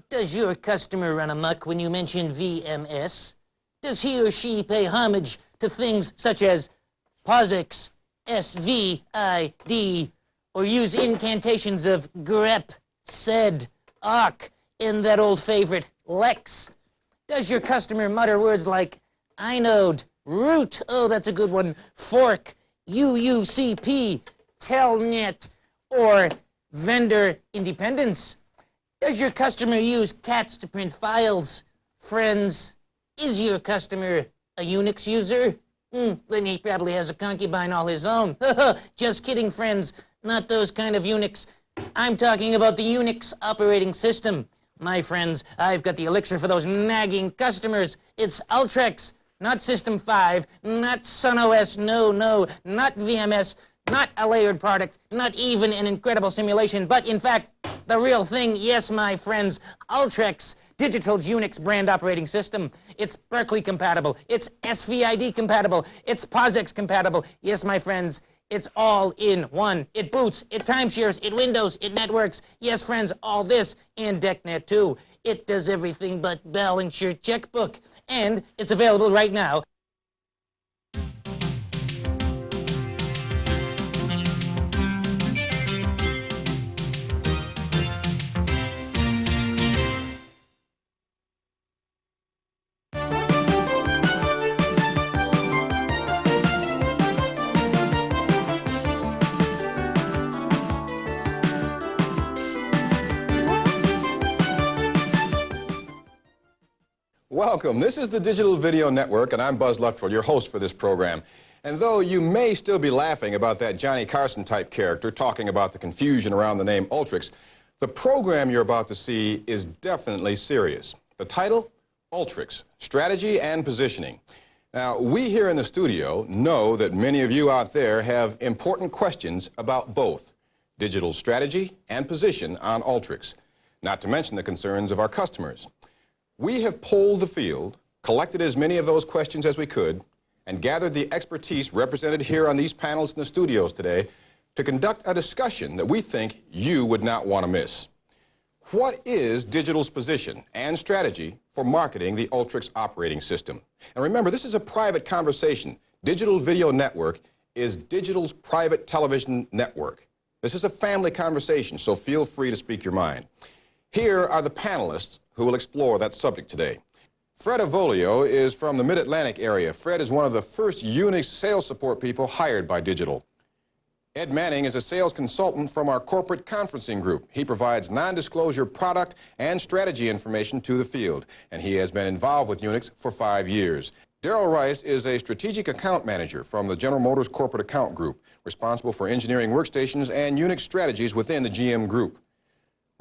Does your customer run amok when you mention VMS? Does he or she pay homage to things such as POSIX, SVID, or use incantations of grep, sed, awk, and that old favorite, lex? Does your customer mutter words like inode, root, oh, that's a good one, fork, UUCP, telnet, or vendor independence? Does your customer use cats to print files? Friends, is your customer a UNIX user? Then he probably has a concubine all his own. Just kidding, friends. Not those kind of UNIX. I'm talking about the UNIX operating system. My friends, I've got the elixir for those nagging customers. It's ULTRIX, not System 5, not SunOS, no, not VMS, not a layered product, not even an incredible simulation, but in fact, the real thing. Yes, my friends, ULTRIX, Digital's UNIX brand operating system. It's Berkeley compatible, it's SVID compatible, it's POSIX compatible. Yes, my friends, it's all in one. It boots, it timeshares, it windows, it networks. Yes, friends, all this and DECnet too. It does everything but balance your checkbook. And it's available right now. Welcome. This is the Digital Video Network, and I'm Buzz Luttrell, your host for this program. And though you may still be laughing about that Johnny Carson type character talking about the confusion around the name ULTRIX, the program you're about to see is definitely serious. The title, ULTRIX, Strategy and Positioning. Now, we here in the studio know that many of you out there have important questions about both digital strategy and position on ULTRIX, not to mention the concerns of our customers. We have polled the field, collected as many of those questions as we could, and gathered the expertise represented here on these panels in the studios today to conduct a discussion that we think you would not want to miss. What is Digital's position and strategy for marketing the ULTRIX operating system? And remember, this is a private conversation. Digital Video Network is Digital's private television network. This is a family conversation, so feel free to speak your mind. Here are the panelists who will explore that subject today. Fred Avolio is from the Mid-Atlantic area. Fred is one of the first UNIX sales support people hired by Digital. Ed Manning is a sales consultant from our corporate conferencing group. He provides non-disclosure product and strategy information to the field, and he has been involved with UNIX for 5 years. Daryl Rice is a strategic account manager from the General Motors corporate account group, responsible for engineering workstations and UNIX strategies within the GM group.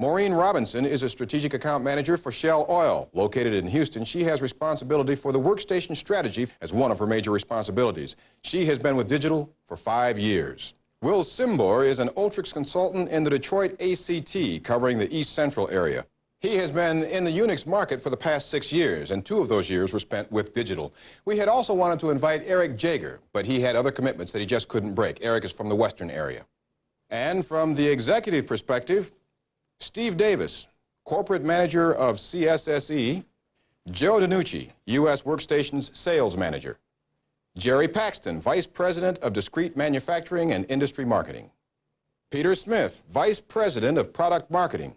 Maureen Robinson is a strategic account manager for Shell Oil. Located in Houston, she has responsibility for the workstation strategy as one of her major responsibilities. She has been with Digital for 5 years. Will Simbor is an ULTRIX consultant in the Detroit ACT, covering the East Central area. He has been in the UNIX market for the past 6 years, and 2 of those years were spent with Digital. We had also wanted to invite Eric Jaeger, but he had other commitments that he just couldn't break. Eric is from the Western area. And from the executive perspective, Steve Davis, corporate manager of CSSE, Joe DiNucci, U.S. Workstations sales manager, Jerry Paxton, vice president of discrete manufacturing and industry marketing, Peter Smith, vice president of product marketing,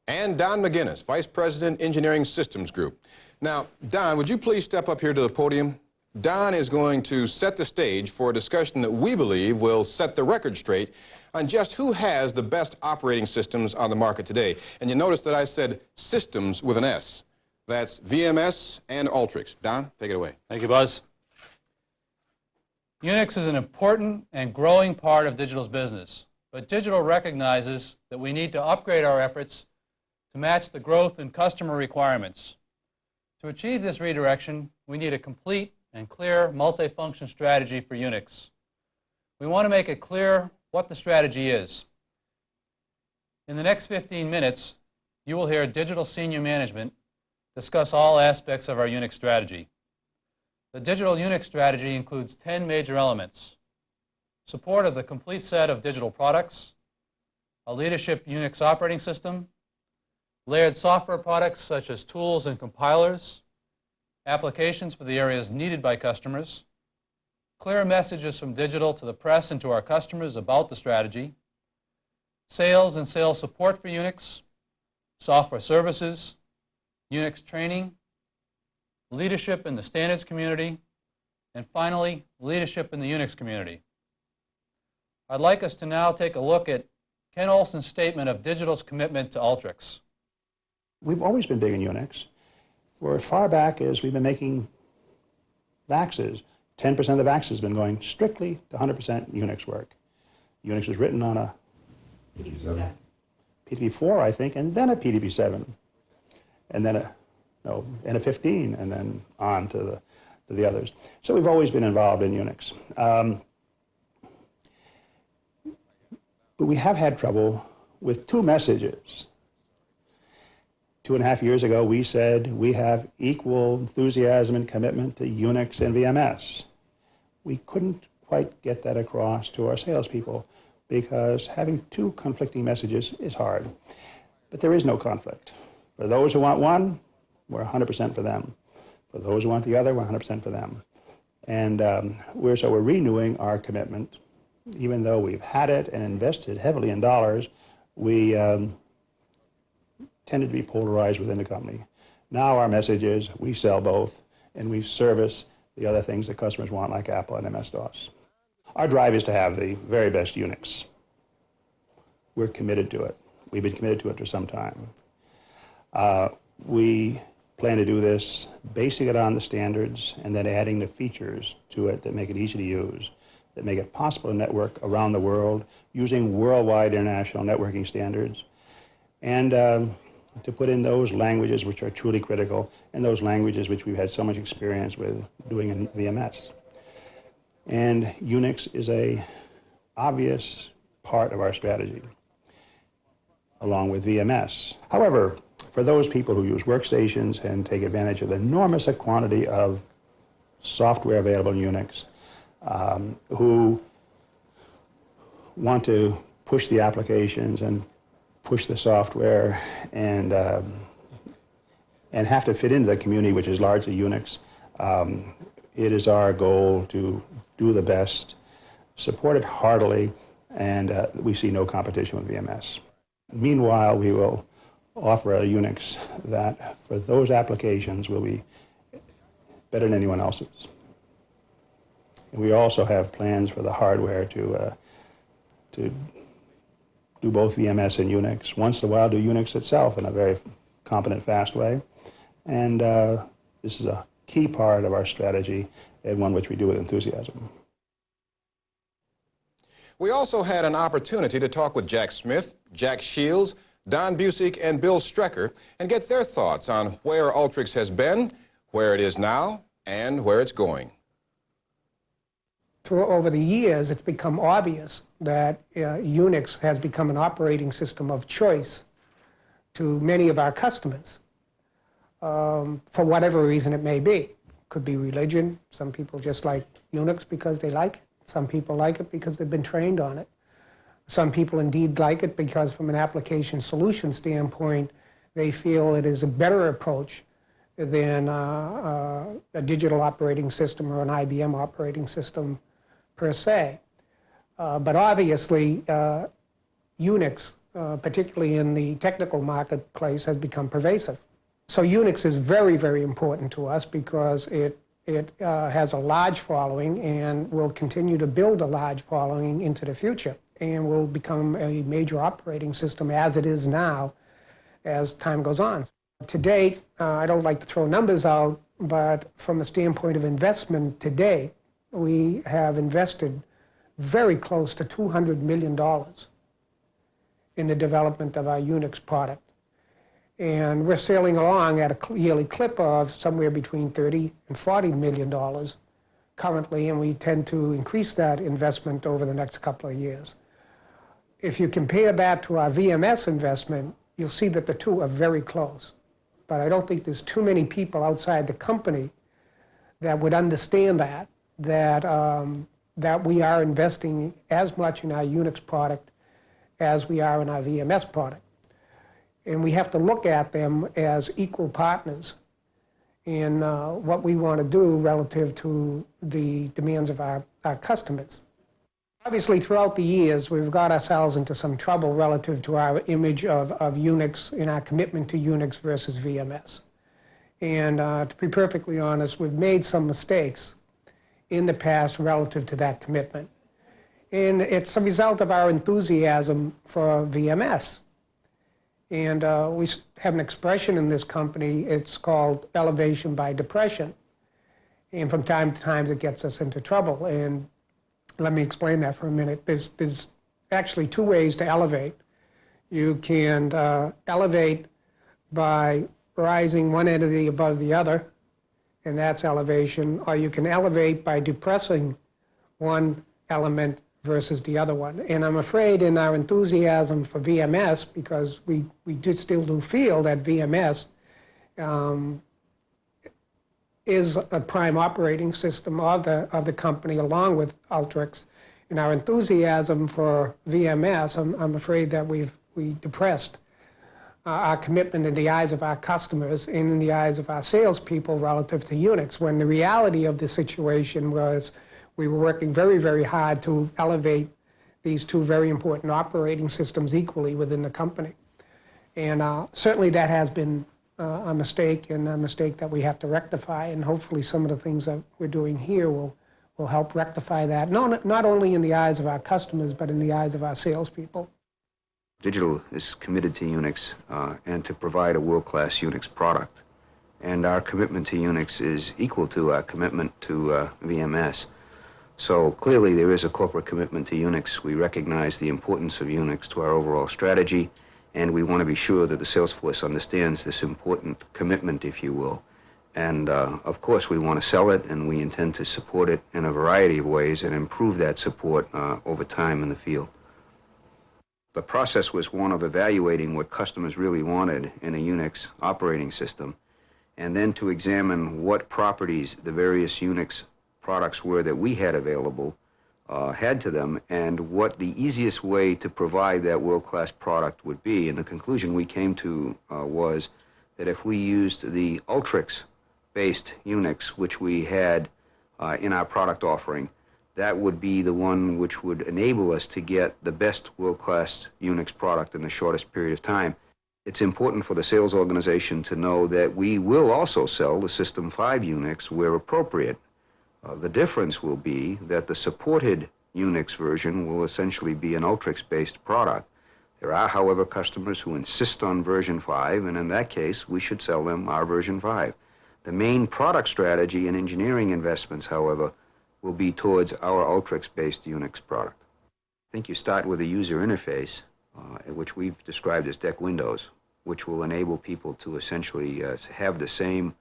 and Don McGinnis, vice president, engineering systems group. Now, Don, would you please step up here to the podium? Don is going to set the stage for a discussion that we believe will set the record straight on just who has the best operating systems on the market today. And you notice that I said systems with an S. That's VMS and ULTRIX. Don, take it away. Thank you, Buzz. UNIX is an important and growing part of Digital's business, but Digital recognizes that we need to upgrade our efforts to match the growth in customer requirements. To achieve this redirection, we need a complete and clear multifunction strategy for UNIX. We want to make it clear what the strategy is. In the next 15 minutes, you will hear Digital senior management discuss all aspects of our UNIX strategy. The Digital UNIX strategy includes 10 major elements: support of the complete set of Digital products, a leadership UNIX operating system, layered software products such as tools and compilers, applications for the areas needed by customers, clear messages from digital to the press and to our customers about the strategy, sales and sales support for UNIX, software services, UNIX training, leadership in the standards community, and finally, leadership in the UNIX community. I'd like us to now take a look at Ken Olsen's statement of digital's commitment to ULTRIX. We've always been big in UNIX. For as far back as we've been making VAXes, 10% of the VAXes has been going strictly to 100% UNIX work. UNIX was written on a PDP-4, I think, and then a PDP-7, and then a 15, and then on to the others. So we've always been involved in UNIX. But we have had trouble with two messages. 2.5 years ago, we said we have equal enthusiasm and commitment to UNIX and VMS. We couldn't quite get that across to our salespeople because having two conflicting messages is hard. But there is no conflict. For those who want one, we're 100% for them. For those who want the other, we're 100% for them. And so we're renewing our commitment. Even though we've had it and invested heavily in dollars, we tended to be polarized within the company. Now our message is we sell both and we service the other things that customers want, like Apple and MS-DOS. Our drive is to have the very best UNIX. We're committed to it. We've been committed to it for some time. We plan to do this, basing it on the standards and then adding the features to it that make it easy to use, that make it possible to network around the world using worldwide international networking standards, and to put in those languages which are truly critical and those languages which we've had so much experience with doing in VMS. And UNIX is an obvious part of our strategy, along with VMS. However, for those people who use workstations and take advantage of the enormous quantity of software available in UNIX, who want to push the applications and push the software and have to fit into the community, which is largely UNIX, it is our goal to do the best, support it heartily, and we see no competition with VMS. Meanwhile, we will offer a UNIX that, for those applications, will be better than anyone else's. And we also have plans for the hardware to do both VMS and UNIX. Once in a while, do UNIX itself in a very competent, fast way. And this is a key part of our strategy and one which we do with enthusiasm. We also had an opportunity to talk with Jack Smith, Jack Shields, Don Busiek, and Bill Strecker and get their thoughts on where ULTRIX has been, where it is now, and where it's going. Over the years, it's become obvious that UNIX has become an operating system of choice to many of our customers, for whatever reason it may be. Could be religion. Some people just like UNIX because they like it. Some people like it because they've been trained on it. Some people indeed like it because from an application solution standpoint, they feel it is a better approach than a digital operating system or an IBM operating system per se. But obviously, UNIX, particularly in the technical marketplace, has become pervasive. So UNIX is very, very important to us because it has a large following and will continue to build a large following into the future and will become a major operating system as it is now as time goes on. To date, I don't like to throw numbers out, but from a standpoint of investment to date, we have invested very close to $200 million in the development of our UNIX product. And we're sailing along at a yearly clip of somewhere between $30 and $40 million currently, and we tend to increase that investment over the next couple of years. If you compare that to our VMS investment, you'll see that the two are very close. But I don't think there's too many people outside the company that would understand that we are investing as much in our UNIX product as we are in our VMS product. And we have to look at them as equal partners in what we want to do relative to the demands of our customers. Obviously, throughout the years, we've got ourselves into some trouble relative to our image of UNIX and our commitment to UNIX versus VMS. And to be perfectly honest, we've made some mistakes in the past relative to that commitment. And it's a result of our enthusiasm for VMS. And we have an expression in this company, it's called elevation by depression. And from time to time, it gets us into trouble. And let me explain that for a minute. There's actually two ways to elevate. You can elevate by rising one entity above the other, and that's elevation, or you can elevate by depressing one element versus the other one. And I'm afraid in our enthusiasm for VMS, because we still do feel that VMS is a prime operating system of the company along with ULTRIX. In our enthusiasm for VMS, I'm afraid that we depressed our commitment in the eyes of our customers and in the eyes of our salespeople relative to UNIX, when the reality of the situation was we were working very, very hard to elevate these two very important operating systems equally within the company. And certainly that has been a mistake, and a mistake that we have to rectify, and hopefully some of the things that we're doing here will help rectify that, not only in the eyes of our customers, but in the eyes of our salespeople. Digital is committed to UNIX and to provide a world-class UNIX product. And our commitment to UNIX is equal to our commitment to VMS. So clearly there is a corporate commitment to UNIX. We recognize the importance of UNIX to our overall strategy, and we want to be sure that the sales force understands this important commitment, if you will. And of course we want to sell it, and we intend to support it in a variety of ways and improve that support over time in the field. The process was one of evaluating what customers really wanted in a UNIX operating system, and then to examine what properties the various UNIX products were that we had available had to them, and what the easiest way to provide that world-class product would be. And the conclusion we came to was that if we used the ULTRIX-based UNIX, which we had in our product offering, that would be the one which would enable us to get the best world-class UNIX product in the shortest period of time. It's important for the sales organization to know that we will also sell the System 5 UNIX where appropriate. The difference will be that the supported UNIX version will essentially be an ULTRIX-based product. There are, however, customers who insist on version 5, and in that case, we should sell them our version 5. The main product strategy and engineering investments, however, will be towards our ULTRIX-based UNIX product. I think you start with a user interface, which we've described as deck windows, which will enable people to essentially have the same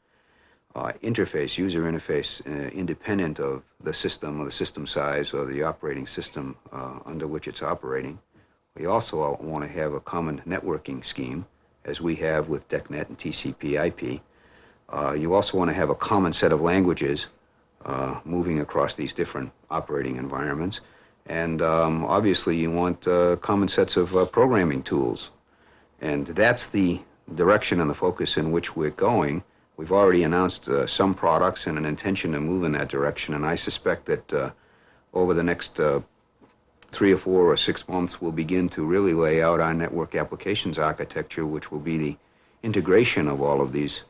interface, user interface, independent of the system or the system size or the operating system under which it's operating. We also want to have a common networking scheme, as we have with DECnet and TCP/IP. You also want to have a common set of languages moving across these different operating environments. And obviously you want common sets of programming tools. And that's the direction and the focus in which we're going. We've already announced some products and an intention to move in that direction, and I suspect that over the next 3 or 4 or 6 months we'll begin to really lay out our network applications architecture, which will be the integration of all of these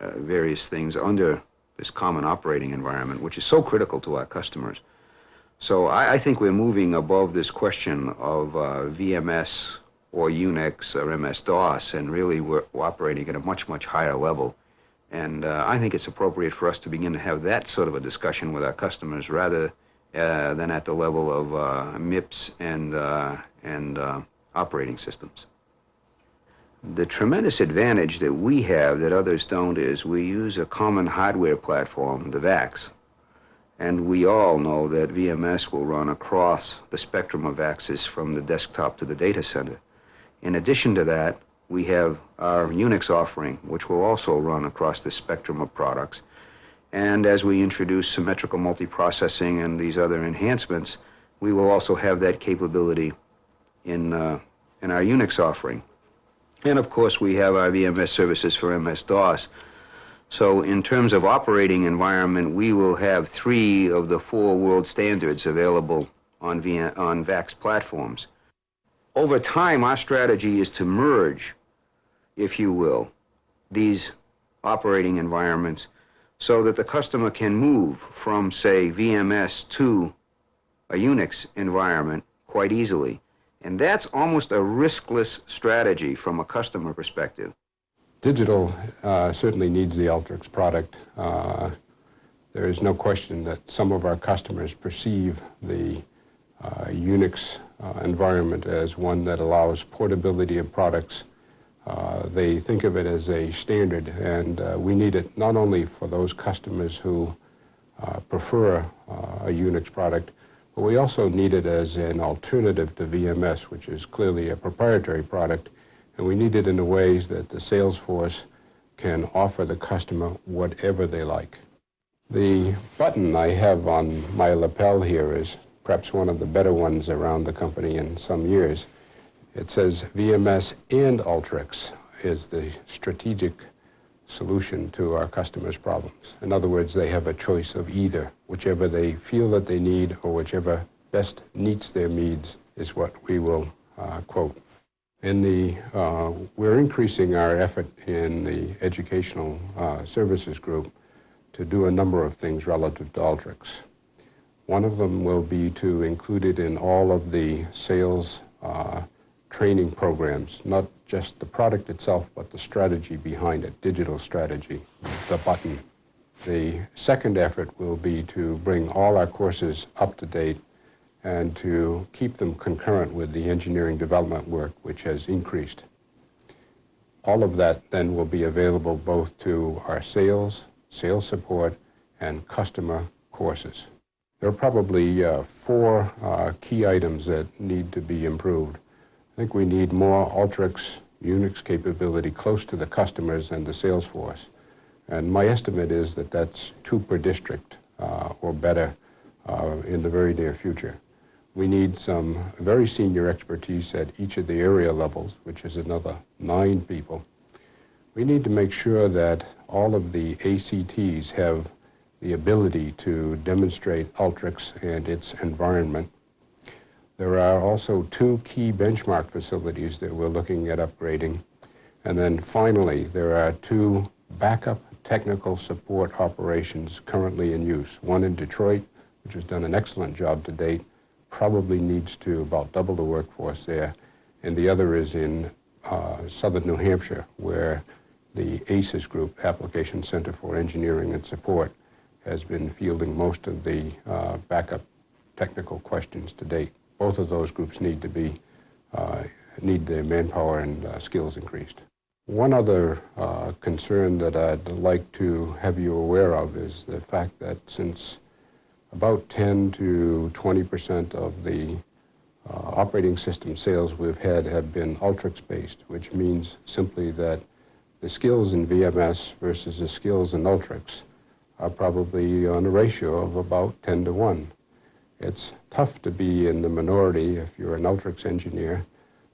various things under this common operating environment, which is so critical to our customers. So I think we're moving above this question of VMS or UNIX or MS-DOS, and really we're operating at a much, much higher level. And I think it's appropriate for us to begin to have that sort of a discussion with our customers rather than at the level of MIPS and operating systems. The tremendous advantage that we have that others don't is we use a common hardware platform, the VAX. And we all know that VMS will run across the spectrum of axes from the desktop to the data center. In addition to that, we have our UNIX offering, which will also run across the spectrum of products. And as we introduce symmetrical multiprocessing and these other enhancements, we will also have that capability in our UNIX offering. And of course, we have our VMS services for MS-DOS. So in terms of operating environment, we will have 3 of the 4 world standards available on VAX platforms. Over time, our strategy is to merge, if you will, these operating environments so that the customer can move from, say, VMS to a UNIX environment quite easily. And that's almost a riskless strategy from a customer perspective. Digital certainly needs the ULTRIX product. There is no question that some of our customers perceive the UNIX environment as one that allows portability of products. They think of it as a standard, and we need it not only for those customers who prefer a UNIX product, but we also need it as an alternative to VMS, which is clearly a proprietary product, and we need it in the ways that the sales force can offer the customer whatever they like. The button I have on my lapel here is perhaps one of the better ones around the company in some years. It says VMS and ULTRIX is the strategic solution to our customers' problems. In other words, they have a choice of either. Whichever they feel that they need or whichever best meets their needs is what we will quote. We're increasing our effort in the educational services group to do a number of things relative to ULTRIX. One of them will be to include it in all of the sales training programs, not just the product itself, but the strategy behind it, digital strategy, the button. The second effort will be to bring all our courses up to date and to keep them concurrent with the engineering development work, which has increased. All of that then will be available both to our sales support, and customer courses. There are probably 4 key items that need to be improved. I think we need more ULTRIX UNIX capability close to the customers and the sales force. And my estimate is that that's 2 per district or better in the very near future. We need some very senior expertise at each of the area levels, which is another 9 people. We need to make sure that all of the ACTs have the ability to demonstrate ULTRIX and its environment. There are also 2 key benchmark facilities that we're looking at upgrading. And then finally, there are 2 backup technical support operations currently in use. One in Detroit, which has done an excellent job to date, probably needs to about double the workforce there. And the other is in southern New Hampshire, where the ACES Group, Application Center for Engineering and Support, has been fielding most of the backup technical questions to date. Both of those groups need their manpower and skills increased. One other concern that I'd like to have you aware of is the fact that since about 10 to 20% of the operating system sales we've had have been ULTRIX based, which means simply that the skills in VMS versus the skills in ULTRIX are probably on a ratio of about 10 to 1. It's tough to be in the minority if you're an ULTRIX engineer,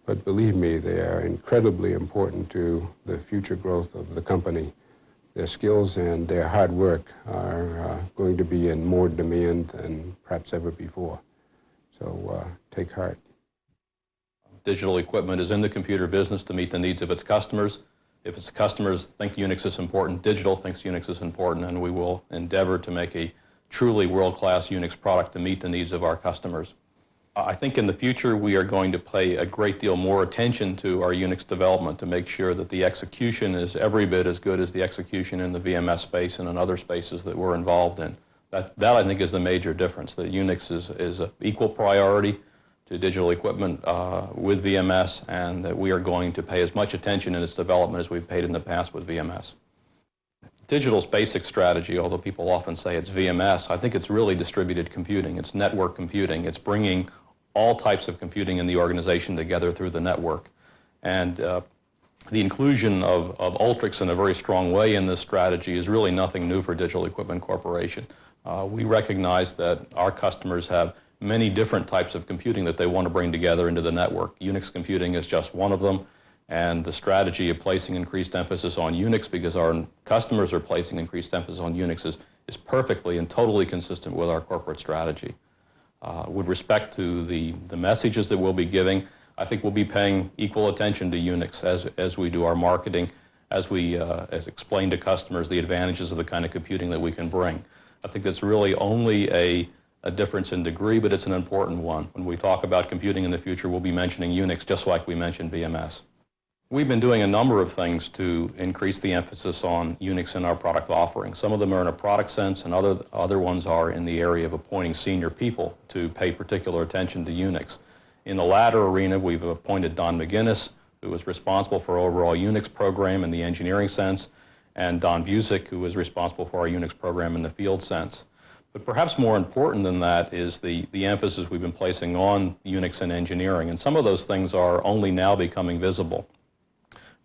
but believe me, they are incredibly important to the future growth of the company. Their skills and their hard work are going to be in more demand than perhaps ever before. So take heart. Digital equipment is in the computer business to meet the needs of its customers. If its customers think UNIX is important, digital thinks UNIX is important, and we will endeavor to make a truly world-class UNIX product to meet the needs of our customers. I think in the future we are going to pay a great deal more attention to our UNIX development to make sure that the execution is every bit as good as the execution in the VMS space and in other spaces that we're involved in. That I think is the major difference, that UNIX is an equal priority to digital equipment with VMS, and that we are going to pay as much attention in its development as we've paid in the past with VMS. Digital's basic strategy, although people often say it's VMS, I think it's really distributed computing. It's network computing. It's bringing all types of computing in the organization together through the network. And the inclusion of ULTRIX in a very strong way in this strategy is really nothing new for Digital Equipment Corporation. We recognize that our customers have many different types of computing that they want to bring together into the network. UNIX computing is just one of them, And the strategy of placing increased emphasis on Unix because our customers are placing increased emphasis on Unix is perfectly and totally consistent with our corporate strategy. With respect to the messages that we'll be giving, I think we'll be paying equal attention to Unix as we do our marketing, as we explain to customers the advantages of the kind of computing that we can bring. I think that's really only a difference in degree, but it's an important one. When we talk about computing in the future, we'll be mentioning Unix just like we mentioned VMS. We've been doing a number of things to increase the emphasis on Unix in our product offering. Some of them are in a product sense, and other ones are in the area of appointing senior people to pay particular attention to Unix. In the latter arena, we've appointed Don McGinnis, who is responsible for our overall Unix program in the engineering sense, and Don Busiek, who is responsible for our Unix program in the field sense. But perhaps more important than that is the emphasis we've been placing on Unix and engineering, and some of those things are only now becoming visible.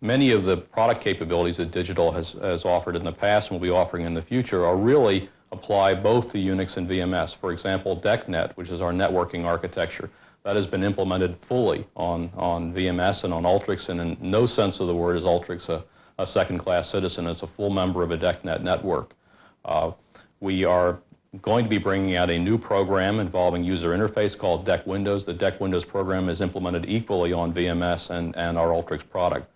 Many of the product capabilities that Digital has offered in the past and will be offering in the future are really apply both to Unix and VMS. For example, DECnet, which is our networking architecture, that has been implemented fully on VMS and on ULTRIX, and in no sense of the word is ULTRIX a second-class citizen. It's a full member of a DECnet network. We are going to be bringing out a new program involving user interface called DEC Windows. The DEC Windows program is implemented equally on VMS and our ULTRIX product.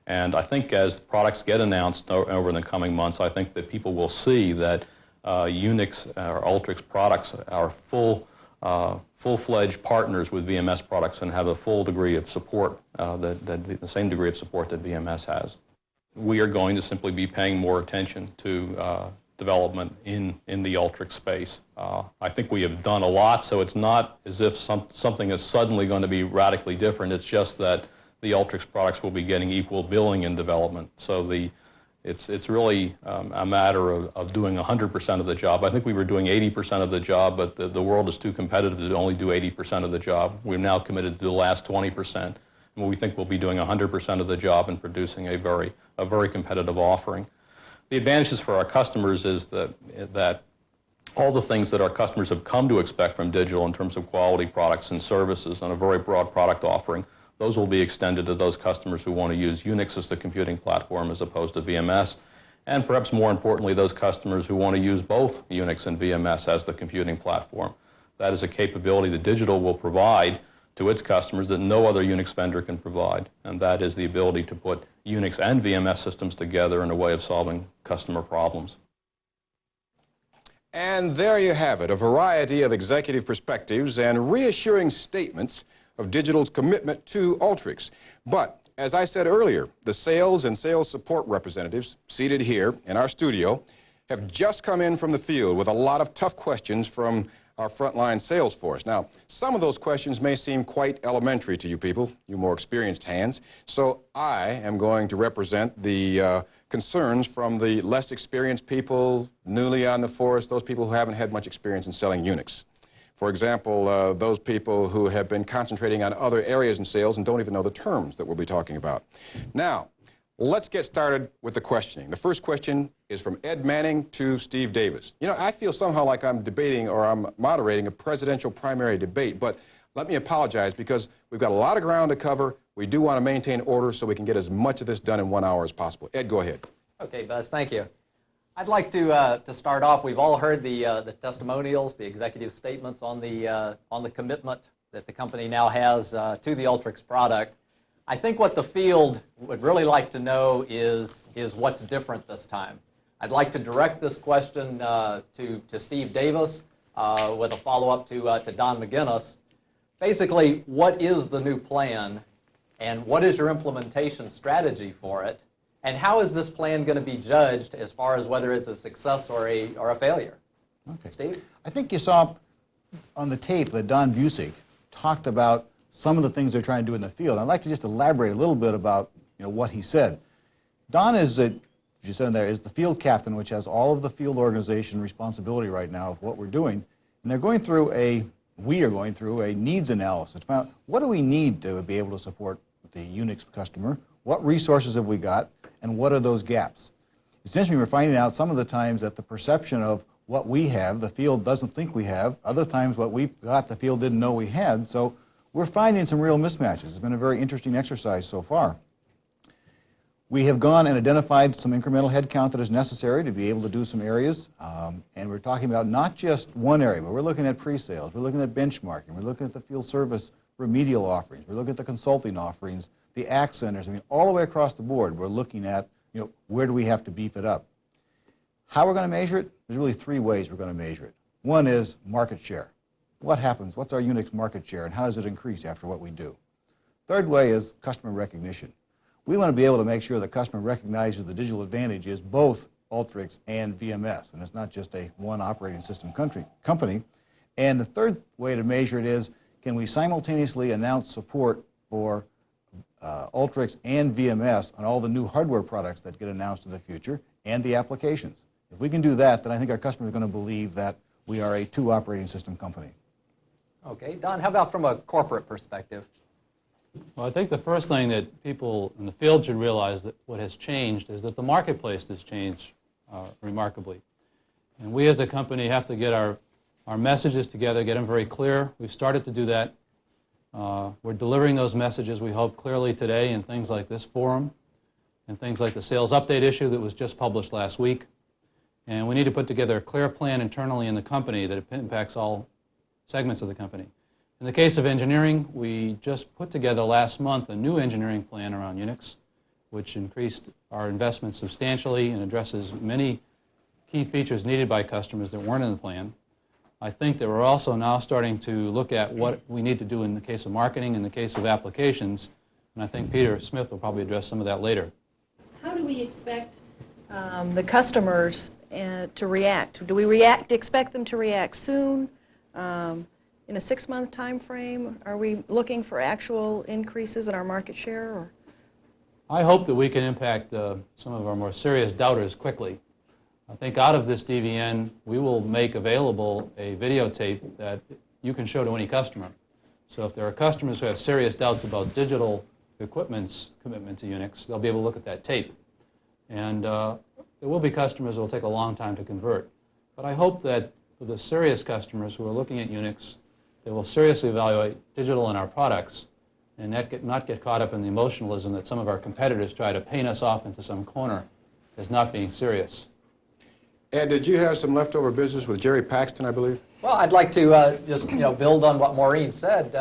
And I think as products get announced over the coming months, I think that people will see that Unix or ULTRIX products are full-fledged partners with VMS products and have a full degree of support, the same degree of support that VMS has. We are going to simply be paying more attention to development in the ULTRIX space. I think we have done a lot, so it's not as if something is suddenly going to be radically different. It's just that the ULTRIX products will be getting equal billing in development. So it's really a matter of doing 100% of the job. I think we were doing 80% of the job, but the world is too competitive to only do 80% of the job. We're now committed to the last 20%, and we think we'll be doing 100% of the job and producing a very competitive offering. The advantages for our customers is that all the things that our customers have come to expect from Digital in terms of quality products and services and a very broad product offering, those will be extended to those customers who want to use Unix as the computing platform as opposed to VMS, and perhaps more importantly, those customers who want to use both Unix and VMS as the computing platform. That is a capability that Digital will provide to its customers that no other Unix vendor can provide, and that is the ability to put Unix and VMS systems together in a way of solving customer problems. And there you have it, a variety of executive perspectives and reassuring statements of Digital's commitment to ULTRIX. But, as I said earlier, the sales and sales support representatives seated here in our studio have just come in from the field with a lot of tough questions from our frontline sales force. Now, some of those questions may seem quite elementary to you people, you more experienced hands, so I am going to represent the concerns from the less experienced people, newly on the force, those people who haven't had much experience in selling Unix. For example, those people who have been concentrating on other areas in sales and don't even know the terms that we'll be talking about. Now, let's get started with the questioning. The first question is from Ed Manning to Steve Davis. You know, I feel somehow like I'm debating or I'm moderating a presidential primary debate, but let me apologize because we've got a lot of ground to cover. We do want to maintain order so we can get as much of this done in 1 hour as possible. Ed, go ahead. Okay, Buzz, thank you. I'd like to start off. We've all heard the testimonials, the executive statements on the commitment that the company now has to the ULTRIX product. I think what the field would really like to know is what's different this time. I'd like to direct this question to Steve Davis with a follow-up to Don McGinnis. Basically, what is the new plan, and what is your implementation strategy for it? And how is this plan going to be judged as far as whether it's a success or a failure? Okay. Steve? I think you saw on the tape that Don Busiek talked about some of the things they're trying to do in the field. I'd like to just elaborate a little bit about what he said. Don is, as you said in there, is the field captain, which has all of the field organization responsibility right now of what we're doing. And they're going through we are going through a needs analysis. What do we need to be able to support the Unix customer? What resources have we got? And what are those gaps? Essentially, we're finding out some of the times that the perception of what we have, the field doesn't think we have. Other times what we've got, the field didn't know we had. So we're finding some real mismatches. It's been a very interesting exercise so far. We have gone and identified some incremental headcount that is necessary to be able to do some areas, and we're talking about not just one area, but we're looking at pre-sales, we're looking at benchmarking, we're looking at the field service remedial offerings, we're looking at the consulting offerings, the ACT centers. I mean, all the way across the board, we're looking at, where do we have to beef it up? How we're going to measure it? There's really three ways we're going to measure it. One is market share. What happens? What's our UNIX market share, and how does it increase after what we do? Third way is customer recognition. We want to be able to make sure the customer recognizes the digital advantage is both ULTRIX and VMS, and it's not just a one operating system company. And the third way to measure it is, can we simultaneously announce support for ULTRIX and VMS on all the new hardware products that get announced in the future and the applications? If we can do that, then I think our customers are going to believe that we are a two operating system company. Okay, Don, how about from a corporate perspective? Well, I think the first thing that people in the field should realize that what has changed is that the marketplace has changed remarkably. And we as a company have to get our messages together, get them very clear. We've started to do that. We're delivering those messages, we hope, clearly today in things like this forum and things like the sales update issue that was just published last week. And we need to put together a clear plan internally in the company that impacts all segments of the company. In the case of engineering, we just put together last month a new engineering plan around UNIX, which increased our investment substantially and addresses many key features needed by customers that weren't in the plan. I think that we're also now starting to look at what we need to do in the case of marketing, in the case of applications, and I think Peter Smith will probably address some of that later. How do we expect the customers to react? Do we expect them to react soon? In a 6-month time frame? Are we looking for actual increases in our market share? Or? I hope that we can impact some of our more serious doubters quickly. I think out of this DVN, we will make available a videotape that you can show to any customer. So if there are customers who have serious doubts about digital equipment's commitment to UNIX, they'll be able to look at that tape. And there will be customers who will take a long time to convert. But I hope that for the serious customers who are looking at UNIX, they will seriously evaluate digital in our products and not get caught up in the emotionalism that some of our competitors try to paint us off into some corner as not being serious. Ed, did you have some leftover business with Jerry Paxton, I believe? Well, I'd like to just build on what Maureen said.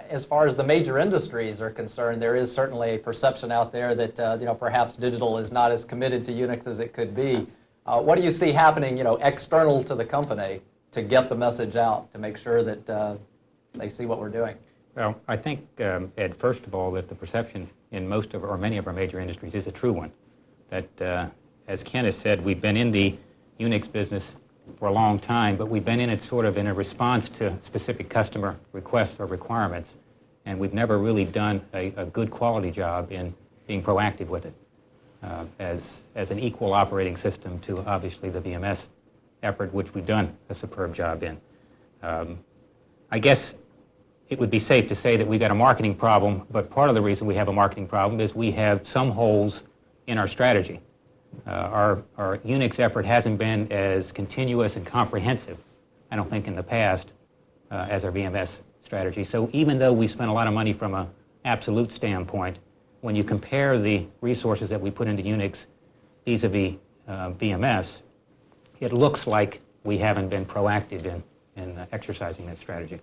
As far as the major industries are concerned, there is certainly a perception out there that perhaps digital is not as committed to UNIX as it could be. What do you see happening external to the company to get the message out, to make sure that they see what we're doing? Well, I think, Ed, first of all, that the perception in most of or many of our major industries is a true one. That, as Ken has said, we've been in the UNIX business for a long time, but we've been in it sort of in a response to specific customer requests or requirements, and we've never really done a good quality job in being proactive with it as an equal operating system to, obviously, the VMS effort, which we've done a superb job in. I guess it would be safe to say that we've got a marketing problem, but part of the reason we have a marketing problem is we have some holes in our strategy. Our UNIX effort hasn't been as continuous and comprehensive, I don't think, in the past as our VMS strategy. So even though we spent a lot of money from an absolute standpoint, when you compare the resources that we put into UNIX vis-a-vis VMS, it looks like we haven't been proactive in exercising that strategy.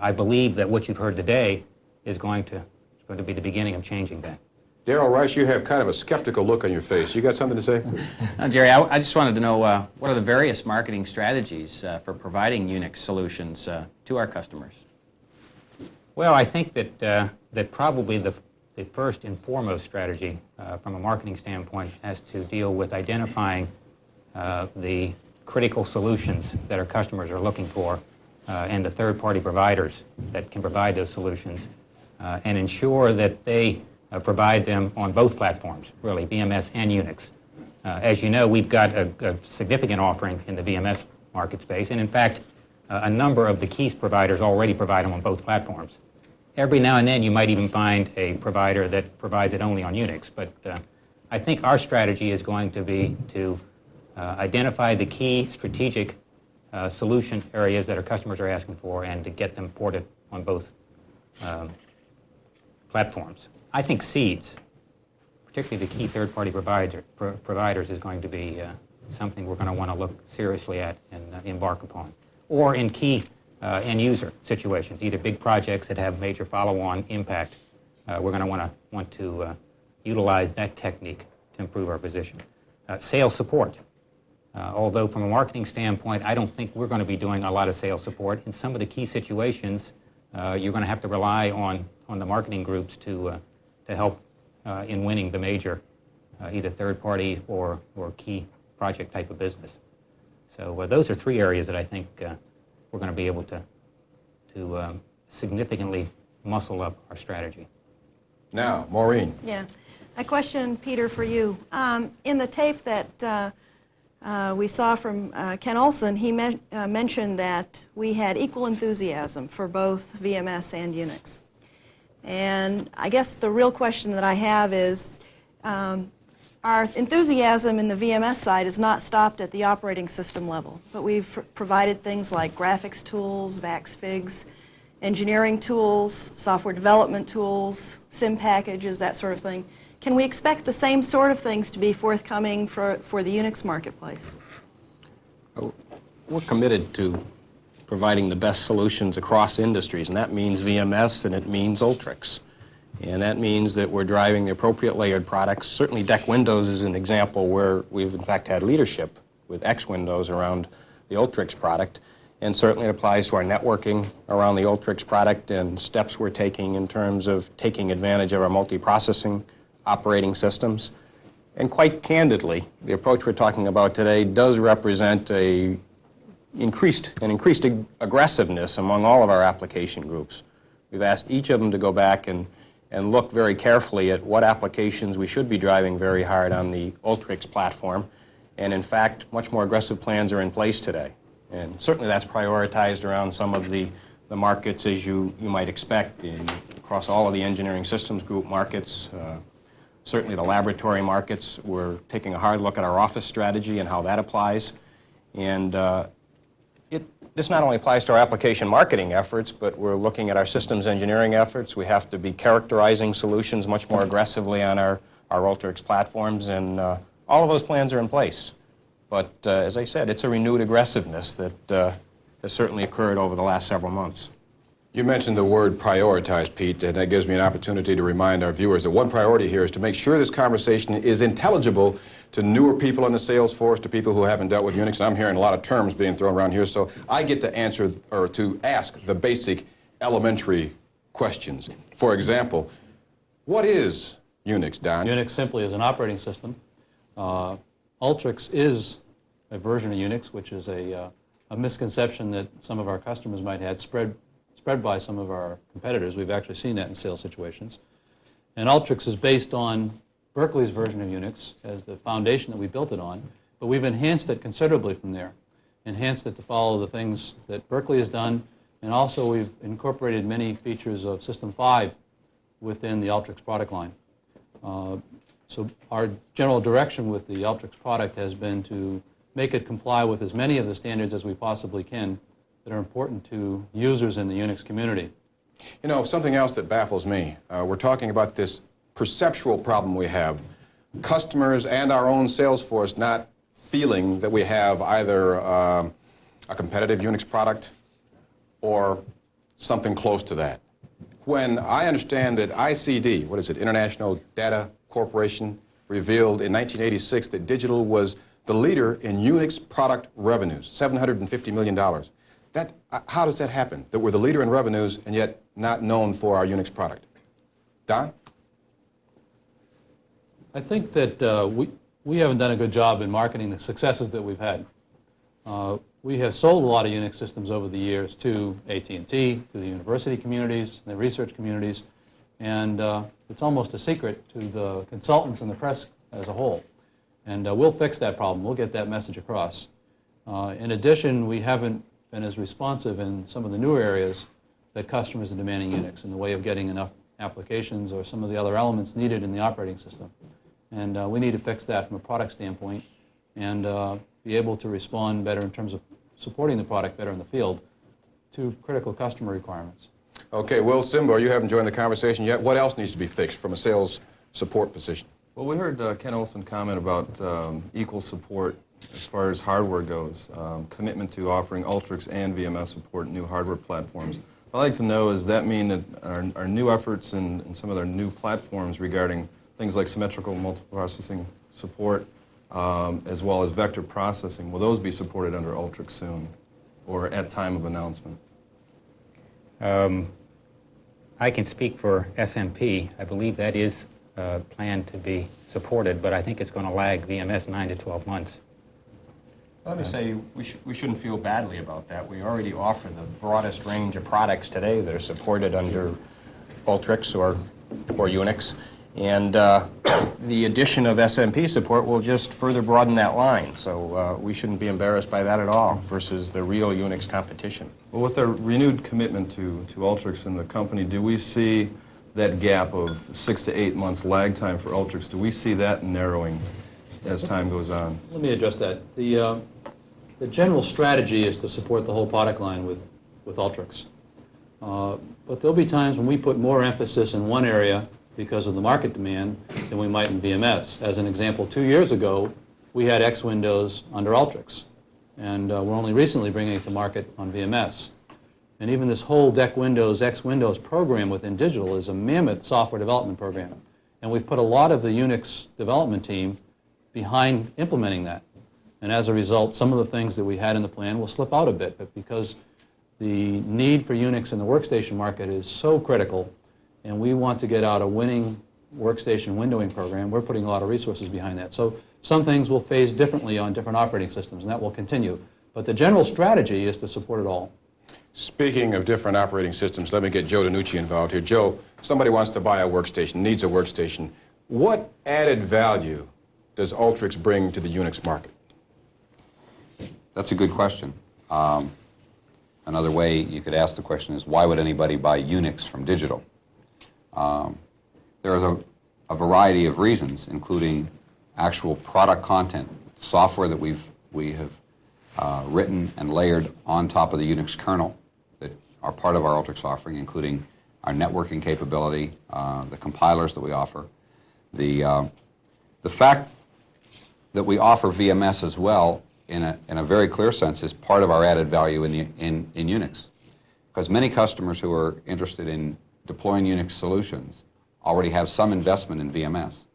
I believe that what you've heard today is going to be the beginning of changing that. Darrell Rice, you have kind of a skeptical look on your face. You got something to say? Jerry, I just wanted to know what are the various marketing strategies for providing UNIX solutions to our customers? Well, I think that probably the first and foremost strategy from a marketing standpoint has to deal with identifying the critical solutions that our customers are looking for and the third-party providers that can provide those solutions and ensure that they provide them on both platforms, really, VMS and UNIX. As you know, we've got a significant offering in the VMS market space, and in fact, a number of the keys providers already provide them on both platforms. Every now and then you might even find a provider that provides it only on UNIX, but I think our strategy is going to be to identify the key strategic solution areas that our customers are asking for and to get them ported on both platforms. I think seeds, particularly the key third-party providers, is going to be something we're going to want to look seriously at and embark upon. Or in key end-user situations, either big projects that have major follow-on impact, we're going to want to utilize that technique to improve our position. Sales support. Although from a marketing standpoint, I don't think we're going to be doing a lot of sales support. In some of the key situations, you're going to have to rely on the marketing groups to help in winning the major either third-party or key project type of business. So those are three areas that I think we're going to be able to significantly muscle up our strategy. Now, Maureen. Yeah. A question, Peter, for you. In the tape that we saw from Ken Olsen, he mentioned that we had equal enthusiasm for both VMS and UNIX. And I guess the real question that I have is, our enthusiasm in the VMS side is not stopped at the operating system level, but we've provided things like graphics tools, VaxFigs, engineering tools, software development tools, SIM packages, that sort of thing. Can we expect the same sort of things to be forthcoming for the UNIX marketplace? We're committed to providing the best solutions across industries, and that means VMS and it means ULTRIX. And that means that we're driving the appropriate layered products. Certainly DEC Windows is an example where we've in fact had leadership with X Windows around the ULTRIX product. And certainly it applies to our networking around the ULTRIX product and steps we're taking in terms of taking advantage of our multi-processing operating systems. And quite candidly, the approach we're talking about today does represent an increased aggressiveness among all of our application groups. We've asked each of them to go back and look very carefully at what applications we should be driving very hard on the ULTRIX platform. And in fact, much more aggressive plans are in place today. And certainly that's prioritized around some of the markets as you might expect across all of the engineering systems group markets. Certainly the laboratory markets, we're taking a hard look at our office strategy and how that applies. And this not only applies to our application marketing efforts, but we're looking at our systems engineering efforts. We have to be characterizing solutions much more aggressively on our ULTRIX platforms, and all of those plans are in place. But as I said, it's a renewed aggressiveness that has certainly occurred over the last several months. You mentioned the word prioritize, Pete, and that gives me an opportunity to remind our viewers that one priority here is to make sure this conversation is intelligible to newer people in the sales force, to people who haven't dealt with UNIX. And I'm hearing a lot of terms being thrown around here, so I get to answer or to ask the basic elementary questions. For example, what is UNIX, Don? UNIX simply is an operating system. ULTRIX is a version of UNIX, which is a misconception that some of our customers might have spread by some of our competitors. We've actually seen that in sales situations. And ULTRIX is based on Berkeley's version of UNIX as the foundation that we built it on, but we've enhanced it considerably from there. Enhanced it to follow the things that Berkeley has done, and also we've incorporated many features of System 5 within the ULTRIX product line. So our general direction with the ULTRIX product has been to make it comply with as many of the standards as we possibly can that are important to users in the UNIX community. You know, something else that baffles me, we're talking about this perceptual problem we have. Customers and our own sales force not feeling that we have either a competitive UNIX product or something close to that. When I understand that ICD, what is it, International Data Corporation, revealed in 1986 that digital was the leader in UNIX product revenues, $750 million. How does that happen, that we're the leader in revenues and yet not known for our UNIX product? Don? I think that we haven't done a good job in marketing the successes that we've had. We have sold a lot of UNIX systems over the years to AT&T, to the university communities, the research communities, and it's almost a secret to the consultants and the press as a whole. And we'll fix that problem. We'll get that message across. In addition, we haven't been as responsive in some of the newer areas that customers are demanding UNIX in the way of getting enough applications or some of the other elements needed in the operating system. And we need to fix that from a product standpoint and be able to respond better in terms of supporting the product better in the field to critical customer requirements. Okay, Will Simbo, you haven't joined the conversation yet. What else needs to be fixed from a sales support position? Well, we heard Ken Olsen comment about equal support as far as hardware goes, commitment to offering ULTRIX and VMS support new hardware platforms. I'd like to know, does that mean that our new efforts in some of our new platforms regarding things like symmetrical multiprocessing support, as well as vector processing, will those be supported under ULTRIX soon or at time of announcement? I can speak for SMP. I believe that is planned to be supported, but I think it's going to lag VMS 9 to 12 months. Let me say, we shouldn't feel badly about that. We already offer the broadest range of products today that are supported under ULTRIX or UNIX. And the addition of SMP support will just further broaden that line. So we shouldn't be embarrassed by that at all versus the real UNIX competition. Well, with a renewed commitment to ULTRIX in the company, do we see that gap of 6 to 8 months lag time for ULTRIX? Do we see that narrowing as time goes on? Let me address that. The general strategy is to support the whole product line with ULTRIX. But there'll be times when we put more emphasis in one area because of the market demand than we might in VMS. As an example, 2 years ago, we had X Windows under ULTRIX, and we're only recently bringing it to market on VMS. And even this whole DEC Windows, X Windows program within Digital is a mammoth software development program. And we've put a lot of the UNIX development team behind implementing that. And as a result, some of the things that we had in the plan will slip out a bit, but because the need for UNIX in the workstation market is so critical, and we want to get out a winning workstation windowing program, we're putting a lot of resources behind that. So some things will phase differently on different operating systems, and that will continue. But the general strategy is to support it all. Speaking of different operating systems, let me get Joe DiNucci involved here. Joe, somebody wants to buy a workstation, needs a workstation. What added value does ULTRIX bring to the UNIX market? That's a good question. Another way you could ask the question is, why would anybody buy UNIX from Digital? There is a variety of reasons, including actual product content, software that we have written and layered on top of the UNIX kernel that are part of our ULTRIX offering, including our networking capability, the compilers that we offer. The fact that we offer VMS as well, in a very clear sense, is part of our added value in UNIX. Because many customers who are interested in deploying UNIX solutions already have some investment in VMS.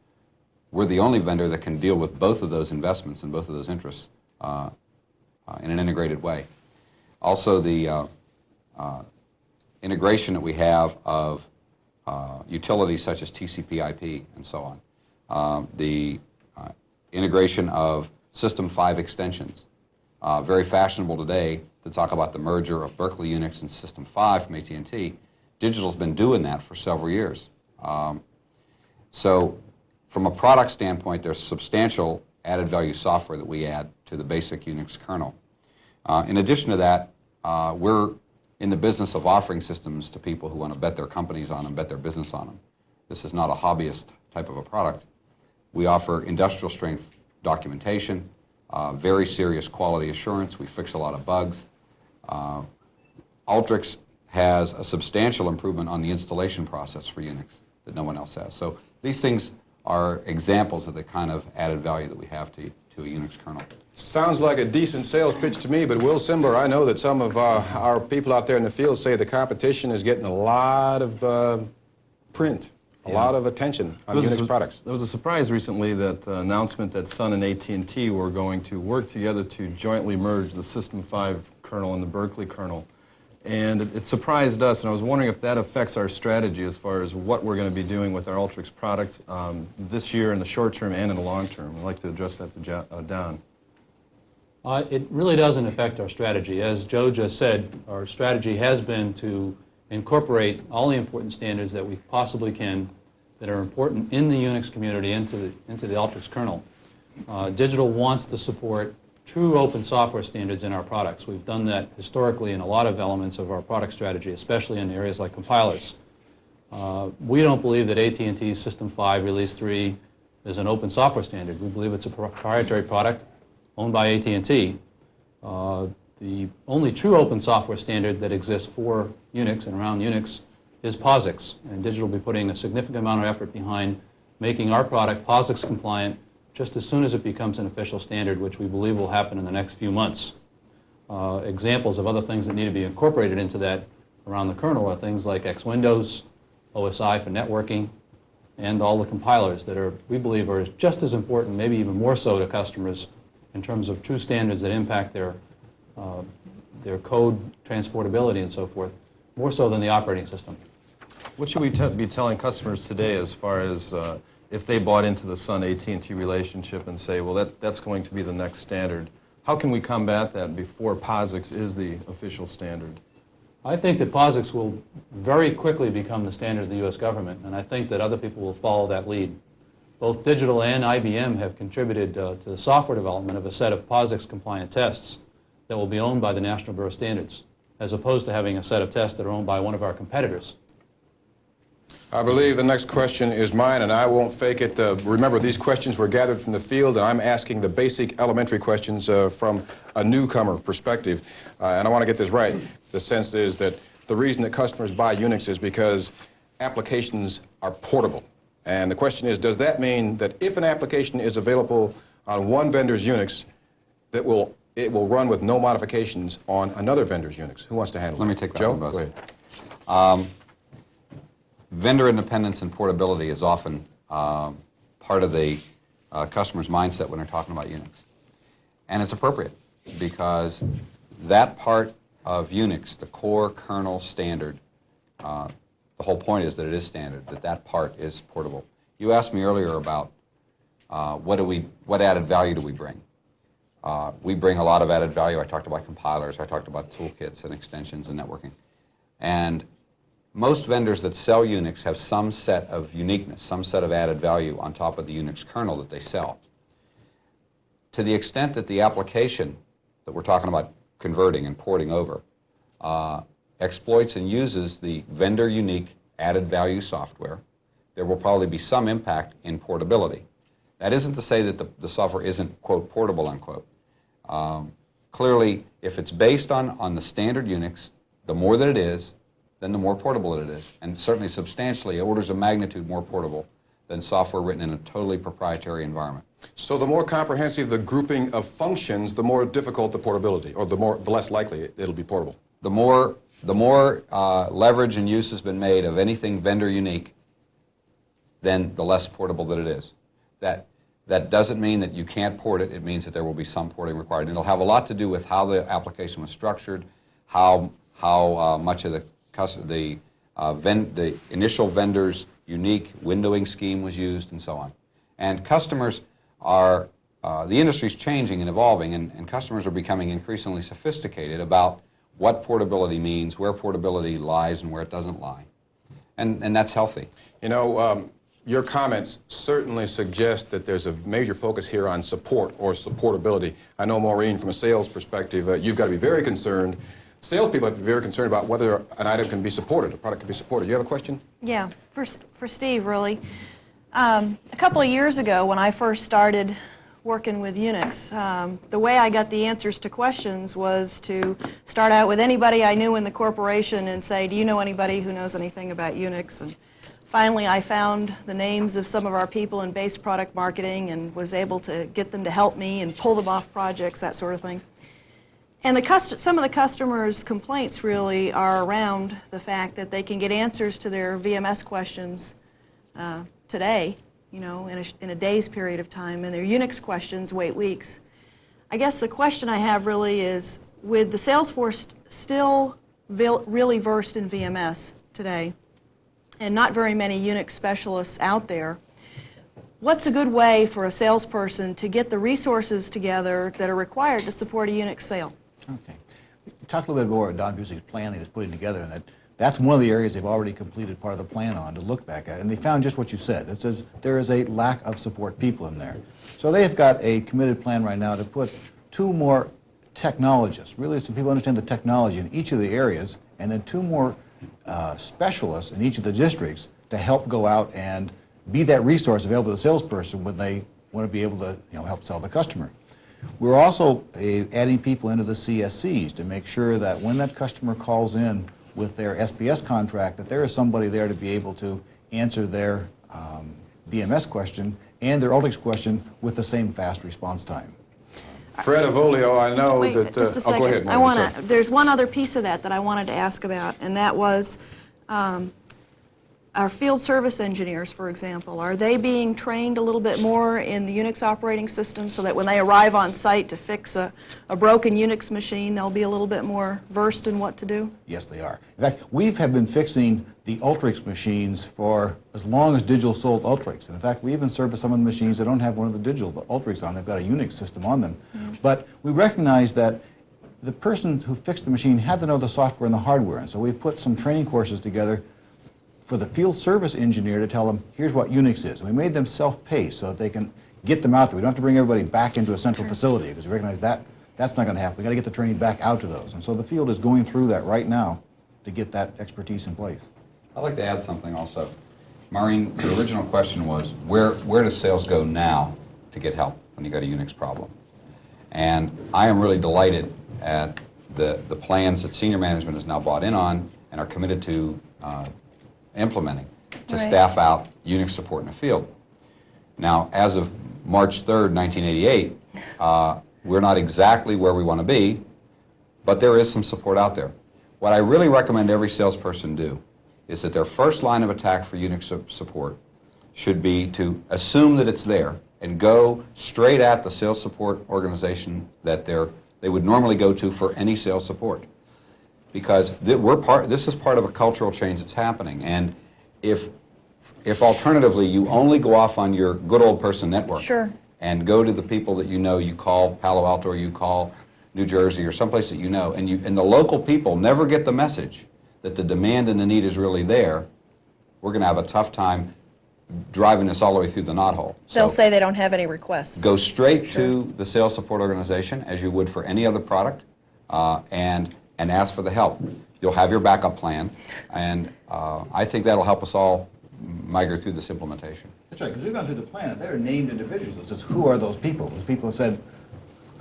We're the only vendor that can deal with both of those investments and both of those interests in an integrated way. Also, the integration that we have of utilities such as TCP/IP and so on. The integration of System 5 extensions. Very fashionable today to talk about the merger of Berkeley UNIX and System 5 from AT&T. Digital's been doing that for several years. So from a product standpoint, there's substantial added value software that we add to the basic UNIX kernel. In addition to that, we're in the business of offering systems to people who want to bet their companies on them, bet their business on them. This is not a hobbyist type of a product. We offer industrial strength documentation, very serious quality assurance. We fix a lot of bugs. ULTRIX has a substantial improvement on the installation process for UNIX that no one else has. So these things are examples of the kind of added value that we have to a UNIX kernel. Sounds like a decent sales pitch to me, but Will Simber, I know that some of our people out there in the field say the competition is getting a lot of print, a lot of attention on UNIX products. There was a surprise recently that announcement that Sun and AT&T were going to work together to jointly merge the System 5 kernel and the Berkeley kernel. And it surprised us, and I was wondering if that affects our strategy as far as what we're going to be doing with our ULTRIX product this year in the short term and in the long term. I'd like to address that to Don. It really doesn't affect our strategy. As Joe just said, our strategy has been to incorporate all the important standards that we possibly can that are important in the UNIX community into the ULTRIX kernel. Digital wants to support true open software standards in our products. We've done that historically in a lot of elements of our product strategy, especially in areas like compilers. We don't believe that AT&T's System 5 Release 3 is an open software standard. We believe it's a proprietary product owned by AT&T. The only true open software standard that exists for Unix and around Unix is POSIX, and Digital will be putting a significant amount of effort behind making our product POSIX compliant just as soon as it becomes an official standard, which we believe will happen in the next few months. Examples of other things that need to be incorporated into that around the kernel are things like X Windows, OSI for networking, and all the compilers that are, we believe, are just as important, maybe even more so to customers in terms of true standards that impact their code transportability and so forth, more so than the operating system. What should we be telling customers today as far as if they bought into the Sun AT&T relationship and say, well, that's going to be the next standard? How can we combat that before POSIX is the official standard? I think that POSIX will very quickly become the standard of the U.S. government, and I think that other people will follow that lead. Both Digital and IBM have contributed to the software development of a set of POSIX-compliant tests that will be owned by the National Bureau of Standards, as opposed to having a set of tests that are owned by one of our competitors. I believe the next question is mine, and I won't fake it. Remember, these questions were gathered from the field, and I'm asking the basic elementary questions from a newcomer perspective. And I want to get this right. The sense is that the reason that customers buy Unix is because applications are portable. And the question is, does that mean that if an application is available on one vendor's Unix, that it will run with no modifications on another vendor's Unix? Who wants to handle it? Let me take that Joe? one, Buzz. Go ahead. Vendor independence and portability is often part of the customer's mindset when they're talking about Unix. And it's appropriate because that part of Unix, the core kernel standard, the whole point is that it is standard, that part is portable. You asked me earlier about what added value do we bring? We bring a lot of added value. I talked about compilers, I talked about toolkits and extensions and networking. And most vendors that sell Unix have some set of uniqueness, some set of added value on top of the Unix kernel that they sell. To the extent that the application that we're talking about converting and porting over exploits and uses the vendor unique added value software, there will probably be some impact in portability. That isn't to say that the software isn't, quote, portable, unquote. Clearly, if it's based on the standard Unix, the more that it is, then the more portable it is, and certainly substantially, orders of magnitude more portable than software written in a totally proprietary environment. So the more comprehensive the grouping of functions, the more difficult the portability, or the less likely it'll be portable. The more leverage and use has been made of anything vendor unique, then the less portable that it is. That doesn't mean that you can't port it. It means that there will be some porting required. And it'll have a lot to do with how the application was structured, how much of the initial vendor's unique windowing scheme was used, and so on. And customers are, the industry's changing and evolving, and customers are becoming increasingly sophisticated about what portability means, where portability lies, and where it doesn't lie. And that's healthy. You know, your comments certainly suggest that there's a major focus here on support or supportability. I know, Maureen, from a sales perspective, you've got to be very concerned. Salespeople have to be very concerned about whether an item can be supported, a product can be supported. You have a question? Yeah, for Steve, really. A couple of years ago, when I first started working with Unix, the way I got the answers to questions was to start out with anybody I knew in the corporation and say, do you know anybody who knows anything about Unix? And finally, I found the names of some of our people in base product marketing and was able to get them to help me and pull them off projects, that sort of thing. And some of the customers' complaints really are around the fact that they can get answers to their VMS questions today, you know, in a day's period of time, and their Unix questions wait weeks. I guess the question I have really is, with the sales force still really versed in VMS today, and not very many Unix specialists out there, what's a good way for a salesperson to get the resources together that are required to support a Unix sale? Okay. We talked a little bit more about Don Busiek's plan that he was putting together, and that's one of the areas they've already completed part of the plan on to look back at. And they found just what you said. It says there is a lack of support people in there. So they have got a committed plan right now to put 2 more technologists, really so people understand the technology in each of the areas, and then 2 more specialists in each of the districts to help go out and be that resource available to the salesperson when they want to be able to help sell the customer. We're also adding people into the CSCs to make sure that when that customer calls in with their SPS contract, that there is somebody there to be able to answer their VMS question and their ULTRIX question with the same fast response time. Fred Avolio, I know Wait, that... just a second. go ahead, I Margaret, want to. There's one other piece of that I wanted to ask about, and that was our field service engineers, for example. Are they being trained a little bit more in the Unix operating system so that when they arrive on site to fix a broken Unix machine, they'll be a little bit more versed in what to do? Yes, they are. In fact, we have been fixing the ULTRIX machines for as long as Digital sold ULTRIX. And in fact, we even service some of the machines that don't have one of the Digital ULTRIX on. They've got a Unix system on them. But we recognize that the person who fixed the machine had to know the software and the hardware. And so we put some training courses together for the field service engineer to tell them, here's what Unix is. And we made them self-paced so that they can get them out there. We don't have to bring everybody back into a central facility because we recognize that that's not going to happen. We've got to get the training back out to those. And so the field is going through that right now to get that expertise in place. I'd like to add something also. Maureen, the original question was, where does sales go now to get help when you got a Unix problem? And I am really delighted at the plans that senior management has now bought in on and are committed to implementing to staff out Unix support in the field. Now, as of March 3rd, 1988, we're not exactly where we want to be, but there is some support out there. What I really recommend every salesperson do is that their first line of attack for Unix support should be to assume that it's there and go straight at the sales support organization that they would normally go to for any sales support. Because this is part of a cultural change that's happening. And if alternatively you only go off on your good old person network and go to the people that you call Palo Alto or you call New Jersey or someplace that and the local people never get the message that the demand and the need is really there, we're going to have a tough time driving this all the way through the knothole. They'll say they don't have any requests. Go straight to the sales support organization as you would for any other product and ask for the help. You'll have your backup plan, and I think that'll help us all migrate through this implementation. That's right, because we've gone through the plan, and there are named individuals. It says, who are those people? Those people have said,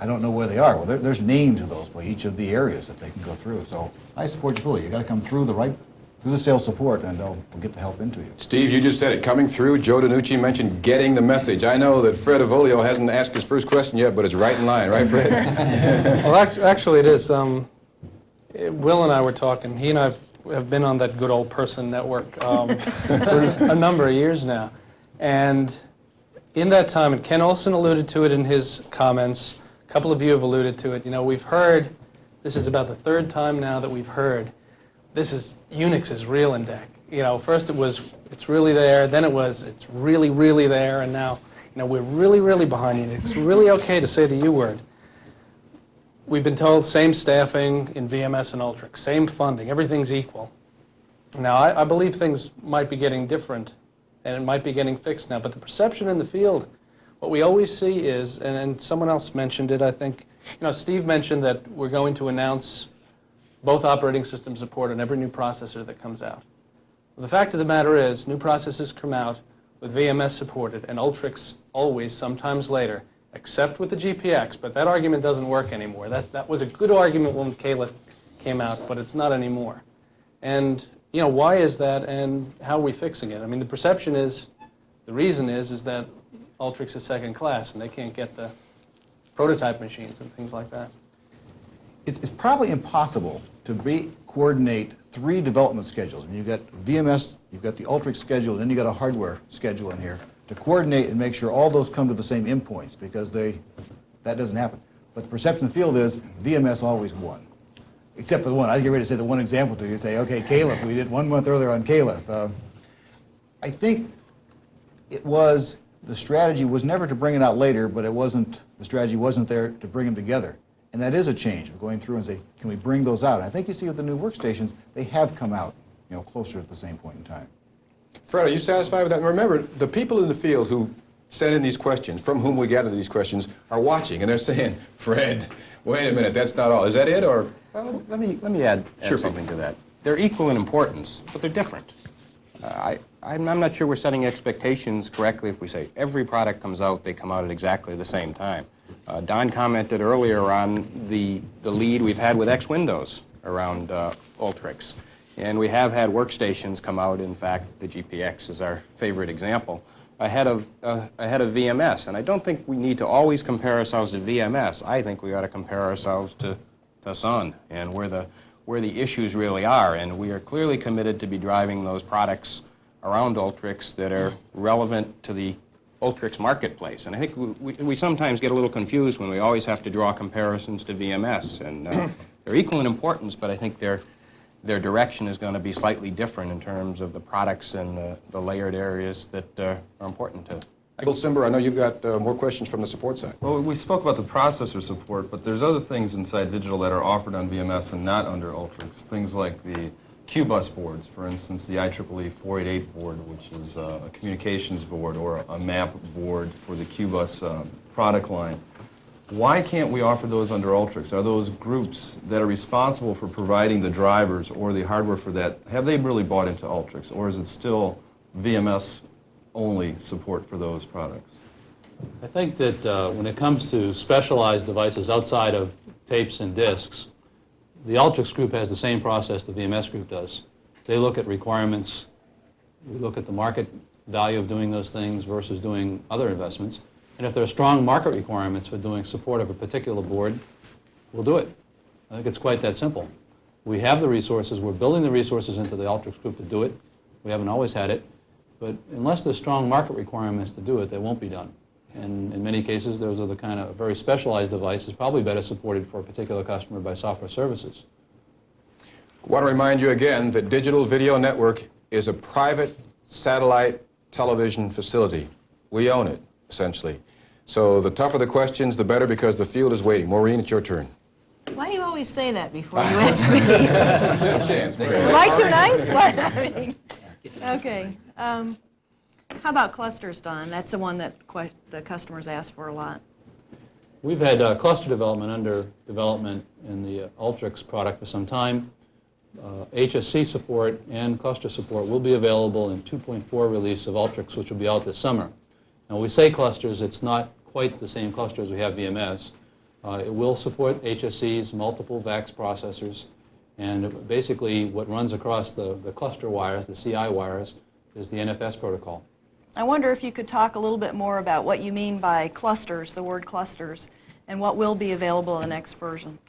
I don't know where they are. Well, there's names of those by each of the areas that they can go through. So I support you fully. You've got to come through through the sales support, and they'll get the help into you. Steve, you just said it, coming through. Joe DiNucci mentioned getting the message. I know that Fred Avolio hasn't asked his first question yet, but it's right in line, right, Fred? Well, actually it is. Will and I were talking. He and I have been on that good old person network for a number of years now. And in that time, and Ken Olsen alluded to it in his comments, a couple of you have alluded to it, we've heard, this is about the third time now that we've heard, Unix is real in DEC. First it was, it's really there, then it was, it's really, really there, and now, we're really, really behind Unix. It's really okay to say the U word. We've been told same staffing in VMS and ULTRIX, same funding, everything's equal. Now, I believe things might be getting different, and it might be getting fixed now, but the perception in the field, what we always see is, and someone else mentioned it, I think, Steve mentioned that we're going to announce both operating system support on every new processor that comes out. Well, the fact of the matter is, new processors come out with VMS supported, and ULTRIX always, sometimes later, except with the GPX, but that argument doesn't work anymore. That was a good argument when Caliph came out, but it's not anymore. And, why is that, and how are we fixing it? I mean, the perception is, the reason is that ULTRIX is second class, and they can't get the prototype machines and things like that. It's probably impossible to coordinate 3 development schedules. I mean, you've got VMS, you've got the ULTRIX schedule, and then you've got a hardware schedule in here to coordinate and make sure all those come to the same endpoints, because that doesn't happen. But the perception in the field is VMS always won, except for the one. I get ready to say the one example to you. Say, okay, Caliph, we did 1 month earlier on Caliph. I think the strategy was never to bring it out later, but the strategy wasn't there to bring them together. And that is a change. We're going through and say, can we bring those out? And I think you see with the new workstations, they have come out, closer at the same point in time. Fred, are you satisfied with that? And remember, the people in the field who sent in these questions, from whom we gather these questions, are watching, and they're saying, Fred, wait a minute, that's not all. Is that it, or? Well, let me add something to that. They're equal in importance, but they're different. I'm not sure we're setting expectations correctly if we say every product comes out, they come out at exactly the same time. Don commented earlier on the lead we've had with X Windows around ULTRIX. And we have had workstations come out. In fact, the GPX is our favorite example. ahead of VMS. And I don't think we need to always compare ourselves to VMS. I think we ought to compare ourselves to Sun and where the issues really are. And we are clearly committed to be driving those products around ULTRIX that are relevant to the ULTRIX marketplace. And I think we sometimes get a little confused when we always have to draw comparisons to VMS. And they're equal in importance, but I think their direction is going to be slightly different in terms of the products and the layered areas that are important to. Bill Simber, I know you've got more questions from the support side. Well, we spoke about the processor support, but there's other things inside digital that are offered on VMS and not under ULTRIX. Things like the Q-bus boards, for instance, the IEEE 488 board, which is a communications board, or a map board for the Q-bus product line. Why can't we offer those under ULTRIX? Are those groups that are responsible for providing the drivers or the hardware for that, have they really bought into ULTRIX, or is it still VMS only support for those products? I think that when it comes to specialized devices outside of tapes and disks, the ULTRIX group has the same process the VMS group does. They look at requirements, we look at the market value of doing those things versus doing other investments. And if there are strong market requirements for doing support of a particular board, we'll do it. I think it's quite that simple. We have the resources, we're building the resources into the ULTRIX group to do it. We haven't always had it. But unless there's strong market requirements to do it, they won't be done. And in many cases, those are the kind of very specialized devices, probably better supported for a particular customer by software services. I want to remind you again that Digital Video Network is a private satellite television facility. We own it, essentially. So the tougher the questions, the better, because the field is waiting. Maureen, it's your turn. Why do you always say that before you ask me? Just chance. Am I too nice? What? I mean, okay. How about clusters, Don? That's the one that the customers ask for a lot. We've had cluster development under development in the ULTRIX product for some time. HSC support and cluster support will be available in 2.4 release of ULTRIX, which will be out this summer. Now, when we say clusters, it's not quite the same cluster as we have VMS. It will support HSCs, multiple VAX processors, and basically what runs across the cluster wires, the CI wires, is the NFS protocol. I wonder if you could talk a little bit more about what you mean by clusters, the word clusters, and what will be available in the next version.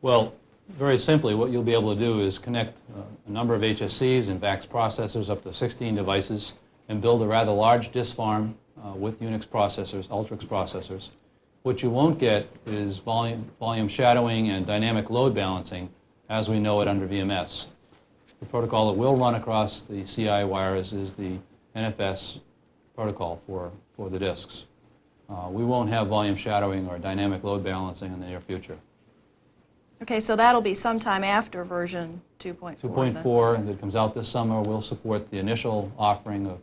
Well, very simply, what you'll be able to do is connect a number of HSCs and VAX processors up to 16 devices and build a rather large disk farm with UNIX processors, ULTRIX processors. What you won't get is volume shadowing and dynamic load balancing as we know it under VMS. The protocol that will run across the CI wires is the NFS protocol for the disks. We won't have volume shadowing or dynamic load balancing in the near future. Okay, so that'll be sometime after version 2.4. 2.4 that comes out this summer will support the initial offering of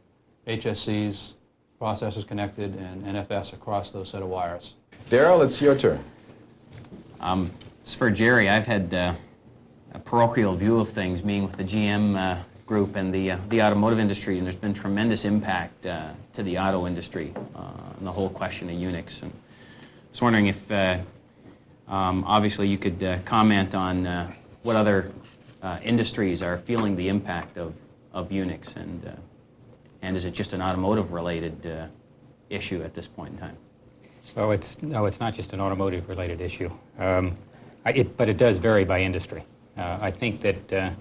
HSCs, processors connected, and NFS across those set of wires. Daryl, it's your turn. It's for Jerry. I've had a parochial view of things, meeting with the GM group and the automotive industry, and there's been tremendous impact to the auto industry and the whole question of UNIX. And I was wondering if, obviously, you could comment on what other industries are feeling the impact of UNIX, and is it just an automotive-related issue at this point in time? So no, it's not just an automotive-related issue, but it does vary by industry. I think that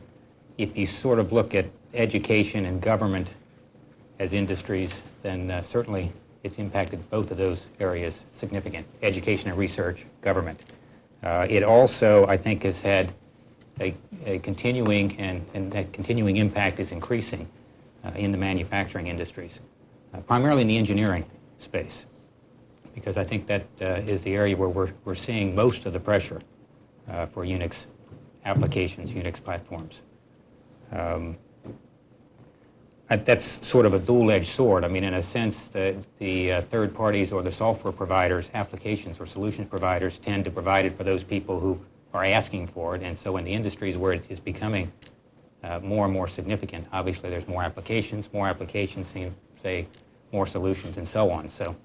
if you sort of look at education and government as industries, then certainly it's impacted both of those areas significant, education and research, government. It also, I think, has had a continuing, and that continuing impact is increasing in the manufacturing industries, primarily in the engineering space, because I think that is the area where we're seeing most of the pressure for UNIX applications, UNIX platforms. That's sort of a dual-edged sword. I mean, in a sense, the third parties or the software providers, applications or solution providers tend to provide it for those people who are asking for it, and so in the industries where it is becoming more and more significant, obviously there's more applications seem, say, more solutions and so on. So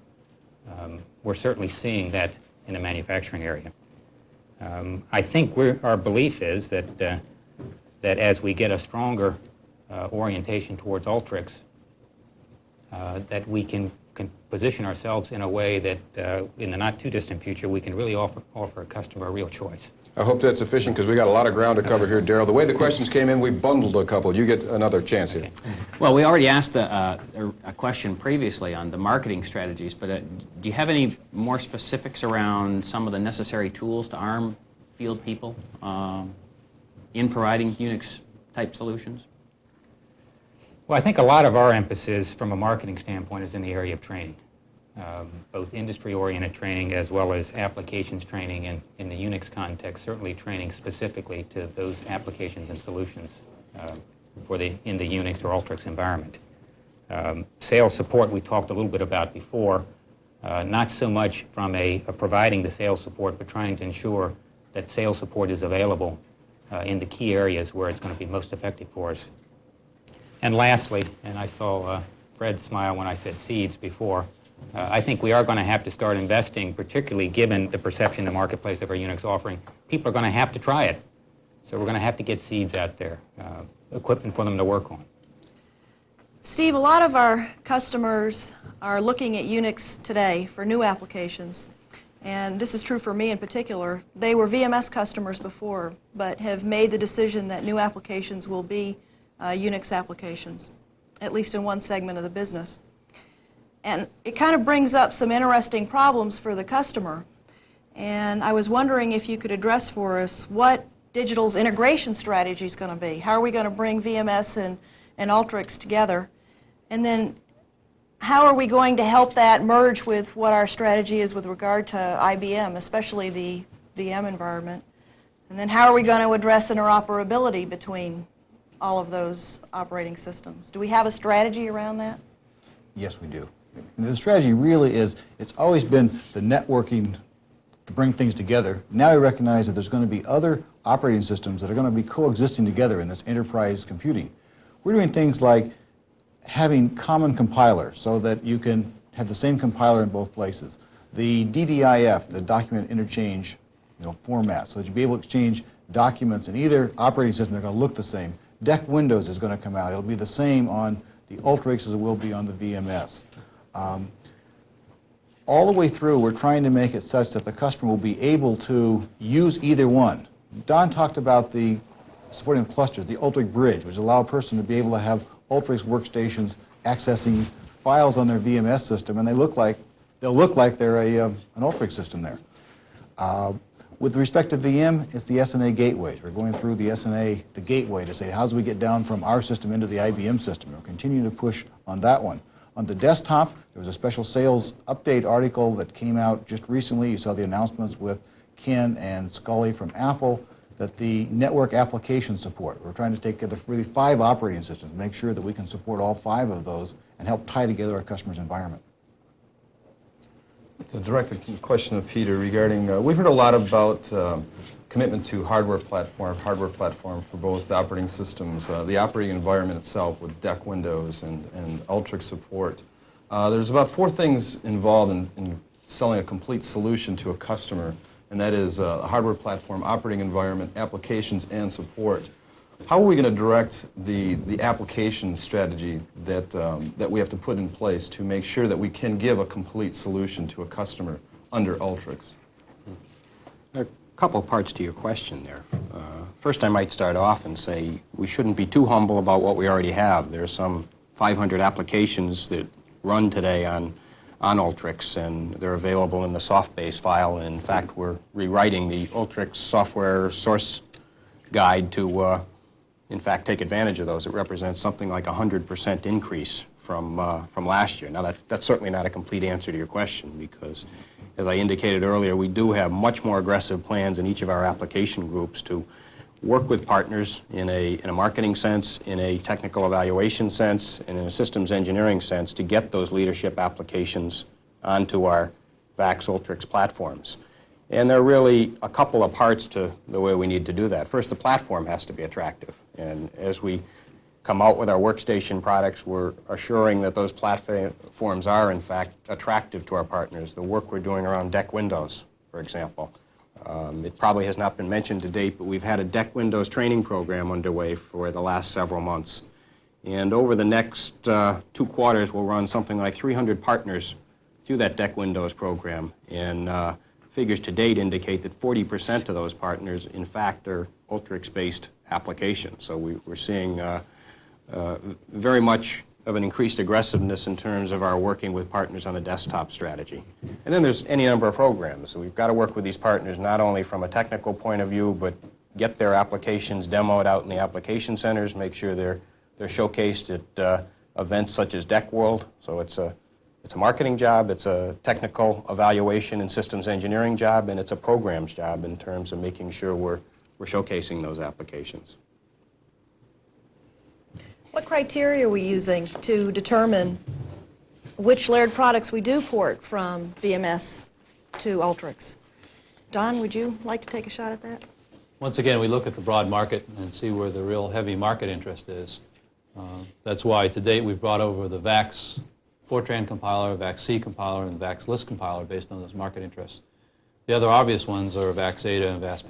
we're certainly seeing that in the manufacturing area. I think our belief is that as we get a stronger orientation towards ULTRIX, that we can position ourselves in a way that in the not too distant future we can really offer a customer a real choice. I hope that's sufficient because we got a lot of ground to cover here, Darrell. The way the questions came in, we bundled a couple. You get another chance here. Well, we already asked a question previously on the marketing strategies, but do you have any more specifics around some of the necessary tools to arm field people in providing Unix-type solutions? Well, I think a lot of our emphasis from a marketing standpoint is in the area of training, both industry-oriented training as well as applications training, and in the Unix context, certainly training specifically to those applications and solutions in the Unix or ULTRIX environment. Sales support we talked a little bit about before, not so much from providing the sales support, but trying to ensure that sales support is available in the key areas where it's going to be most effective for us. And lastly, and I saw Fred smile when I said seeds before, I think we are going to have to start investing, particularly given the perception in the marketplace of our Unix offering. People are going to have to try it. So we're going to have to get seeds out there, equipment for them to work on. Steve, a lot of our customers are looking at Unix today for new applications. And this is true for me in particular. They were VMS customers before, but have made the decision that new applications will be Unix applications, at least in one segment of the business. And it kind of brings up some interesting problems for the customer. And I was wondering if you could address for us what Digital's integration strategy is going to be. How are we going to bring VMS and ULTRIX together? And then how are we going to help that merge with what our strategy is with regard to IBM, especially the VM environment? And then how are we going to address interoperability between all of those operating systems? Do we have a strategy around that? Yes, we do. And the strategy really is, it's always been the networking to bring things together. Now we recognize that there's going to be other operating systems that are going to be coexisting together in this enterprise computing. We're doing things like having common compilers so that you can have the same compiler in both places. The DDIF, the document interchange format, so that you'll be able to exchange documents in either operating system. They're going to look the same. Deck Windows is going to come out. It'll be the same on the ULTRIX as it will be on the VMS. All the way through, we're trying to make it such that the customer will be able to use either one. Don talked about the supporting clusters, the ULTRIX bridge, which allow a person to be able to have ULTRIX workstations accessing files on their VMS system, and they'll look like they're an ULTRIX system there. With respect to VM, it's the SNA gateways. We're going through the SNA, the gateway, to say how do we get down from our system into the IBM system. We'll continue to push on that one. On the desktop, there was a special sales update article that came out just recently. You saw the announcements with Ken and Scully from Apple that the network application support. We're trying to take together really 5 operating systems, make sure that we can support all 5 of those and help tie together our customer's environment. To direct a question to Peter regarding, we've heard a lot about commitment to hardware platform for both the operating systems, the operating environment itself with DEC Windows and ULTRIX support. There's about 4 things involved in selling a complete solution to a customer, and that is a hardware platform, operating environment, applications, and support. How are we going to direct the application strategy that we have to put in place to make sure that we can give a complete solution to a customer under ULTRIX? A couple parts to your question there. First, I might start off and say we shouldn't be too humble about what we already have. There's some 500 applications that run today on ULTRIX, and they're available in the soft-base file. And in fact, we're rewriting the ULTRIX software source guide to in fact, take advantage of those. It represents something like 100% increase from last year. Now, that's certainly not a complete answer to your question because, as I indicated earlier, we do have much more aggressive plans in each of our application groups to work with partners in a marketing sense, in a technical evaluation sense, and in a systems engineering sense to get those leadership applications onto our VAX ULTRIX platforms. And there are really a couple of parts to the way we need to do that. First, the platform has to be attractive. And as we come out with our workstation products, we're assuring that those platforms are, in fact, attractive to our partners. The work we're doing around DEC Windows, for example. It probably has not been mentioned to date, but we've had a DEC Windows training program underway for the last several months. And over the next 2 quarters, we'll run something like 300 partners through that Deck Windows program. And figures to date indicate that 40% of those partners, in fact, are ULTRIX-based applications. So we're seeing very much of an increased aggressiveness in terms of our working with partners on the desktop strategy. And then there's any number of programs. So we've got to work with these partners not only from a technical point of view, but get their applications demoed out in the application centers, make sure they're showcased at events such as Deck World. So it's a marketing job, it's a technical evaluation and systems engineering job, and it's a programs job in terms of making sure we're showcasing those applications. What criteria are we using to determine which layered products we do port from VMS to ULTRIX? Don, would you like to take a shot at that? Once again, we look at the broad market and see where the real heavy market interest is. That's why to date we've brought over the VAX Fortran compiler, VAX C compiler, and the VAX List compiler based on those market interests. The other obvious ones are VAX Ada and VAX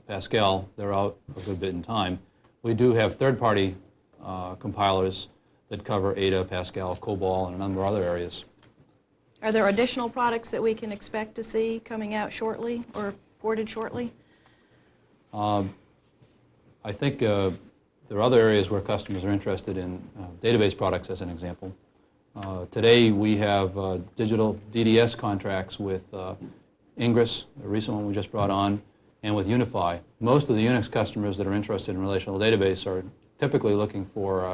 Pascal. They're out a good bit in time. We do have third-party compilers that cover Ada, Pascal, COBOL, and a number of other areas. Are there additional products that we can expect to see coming out shortly or ported shortly? I think there are other areas where customers are interested in database products, as an example. Today we have digital DDS contracts with Ingress, a recent one we just brought on, and with Unify. Most of the Unix customers that are interested in relational database are typically looking for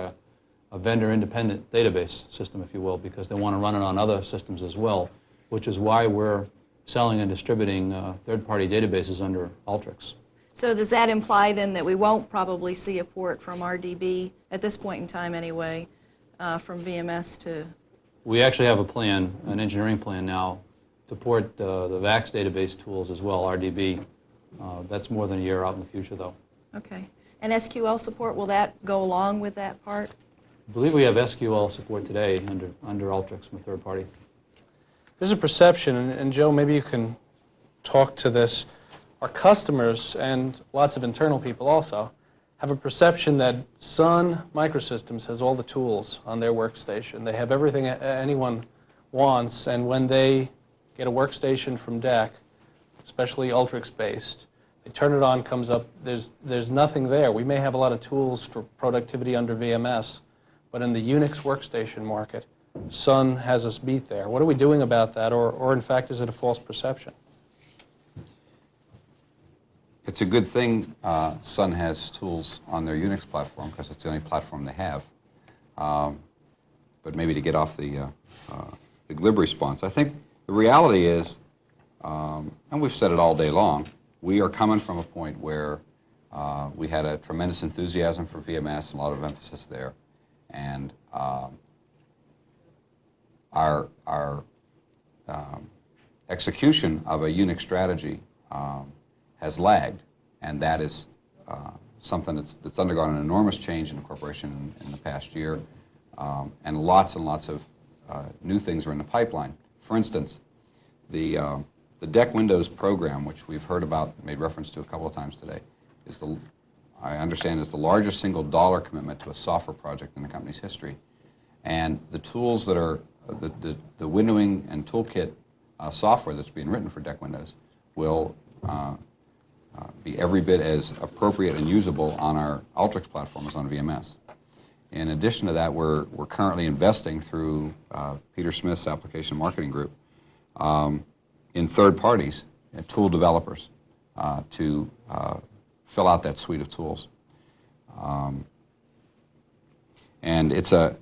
a vendor-independent database system, if you will, because they want to run it on other systems as well, which is why we're selling and distributing third-party databases under ULTRIX. So does that imply then that we won't probably see a port from RDB, at this point in time anyway, from VMS to... We actually have a plan, an engineering plan now, to port the VAX database tools as well, RDB. That's more than a year out in the future, though. Okay. And SQL support, will that go along with that part? I believe we have SQL support today under ULTRIX from a third party. There's a perception, and Joe, maybe you can talk to this. Our customers, and lots of internal people also, have a perception that Sun Microsystems has all the tools on their workstation. They have everything anyone wants, and when they get a workstation from DEC, especially ULTRIX-based, they turn it on, comes up, there's nothing there. We may have a lot of tools for productivity under VMS, but in the Unix workstation market, Sun has us beat there. What are we doing about that, or in fact, is it a false perception? It's a good thing Sun has tools on their Unix platform because it's the only platform they have. But maybe to get off the glib response, I think the reality is, and we've said it all day long, we are coming from a point where we had a tremendous enthusiasm for VMS and a lot of emphasis there. And our execution of a Unix strategy has lagged, and that is something that's undergone an enormous change in the corporation in the past year, and lots of new things are in the pipeline. For instance, the Deck Windows program, which we've heard about, made reference to a couple of times today, is I understand is the largest single dollar commitment to a software project in the company's history. And the tools that are, the windowing and toolkit software that's being written for Deck Windows will be every bit as appropriate and usable on our ULTRIX platform as on VMS. In addition to that, we're currently investing through Peter Smith's application marketing group in third parties and tool developers to fill out that suite of tools. And it's a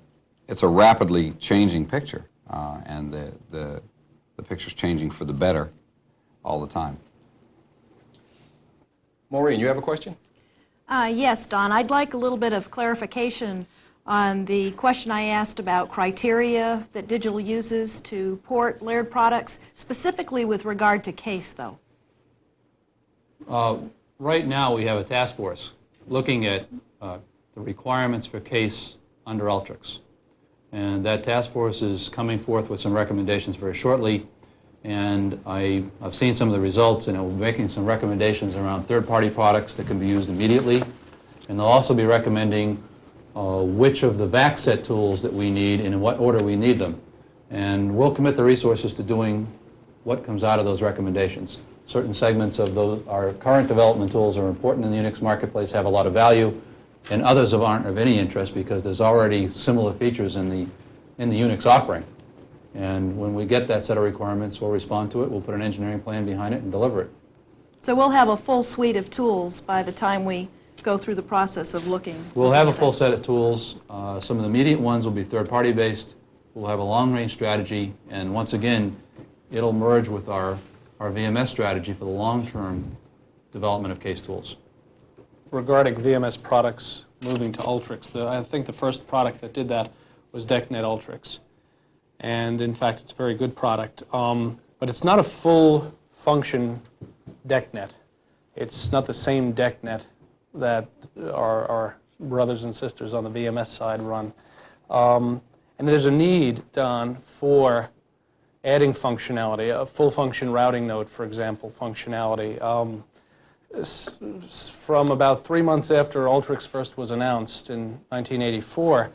rapidly changing picture, and the picture's changing for the better all the time. Maureen, you have a question? Yes, Don. I'd like a little bit of clarification on the question I asked about criteria that Digital uses to port layered products, specifically with regard to case, though. Right now we have a task force looking at the requirements for case under ULTRIX. And that task force is coming forth with some recommendations very shortly. And I've seen some of the results, and it will be making some recommendations around third-party products that can be used immediately. And they'll also be recommending which of the VAC set tools that we need and in what order we need them. And we'll commit the resources to doing what comes out of those recommendations. Certain segments of our current development tools are important in the Unix marketplace, have a lot of value, and others aren't of any interest because there's already similar features in the Unix offering. And when we get that set of requirements, we'll respond to it, we'll put an engineering plan behind it and deliver it. So we'll have a full suite of tools by the time we go through the process of looking. We'll have a full set of tools. Some of the immediate ones will be third-party based. We'll have a long-range strategy, and once again, it'll merge with our VMS strategy for the long-term development of case tools. Regarding VMS products moving to ULTRIX, I think the first product that did that was DECnet ULTRIX. And in fact, it's a very good product. But it's not a full function DECnet. It's not the same DECnet that our brothers and sisters on the VMS side run. And there's a need, Don, for adding functionality, a full function routing node, for example, functionality. From about 3 months after ULTRIX first was announced in 1984,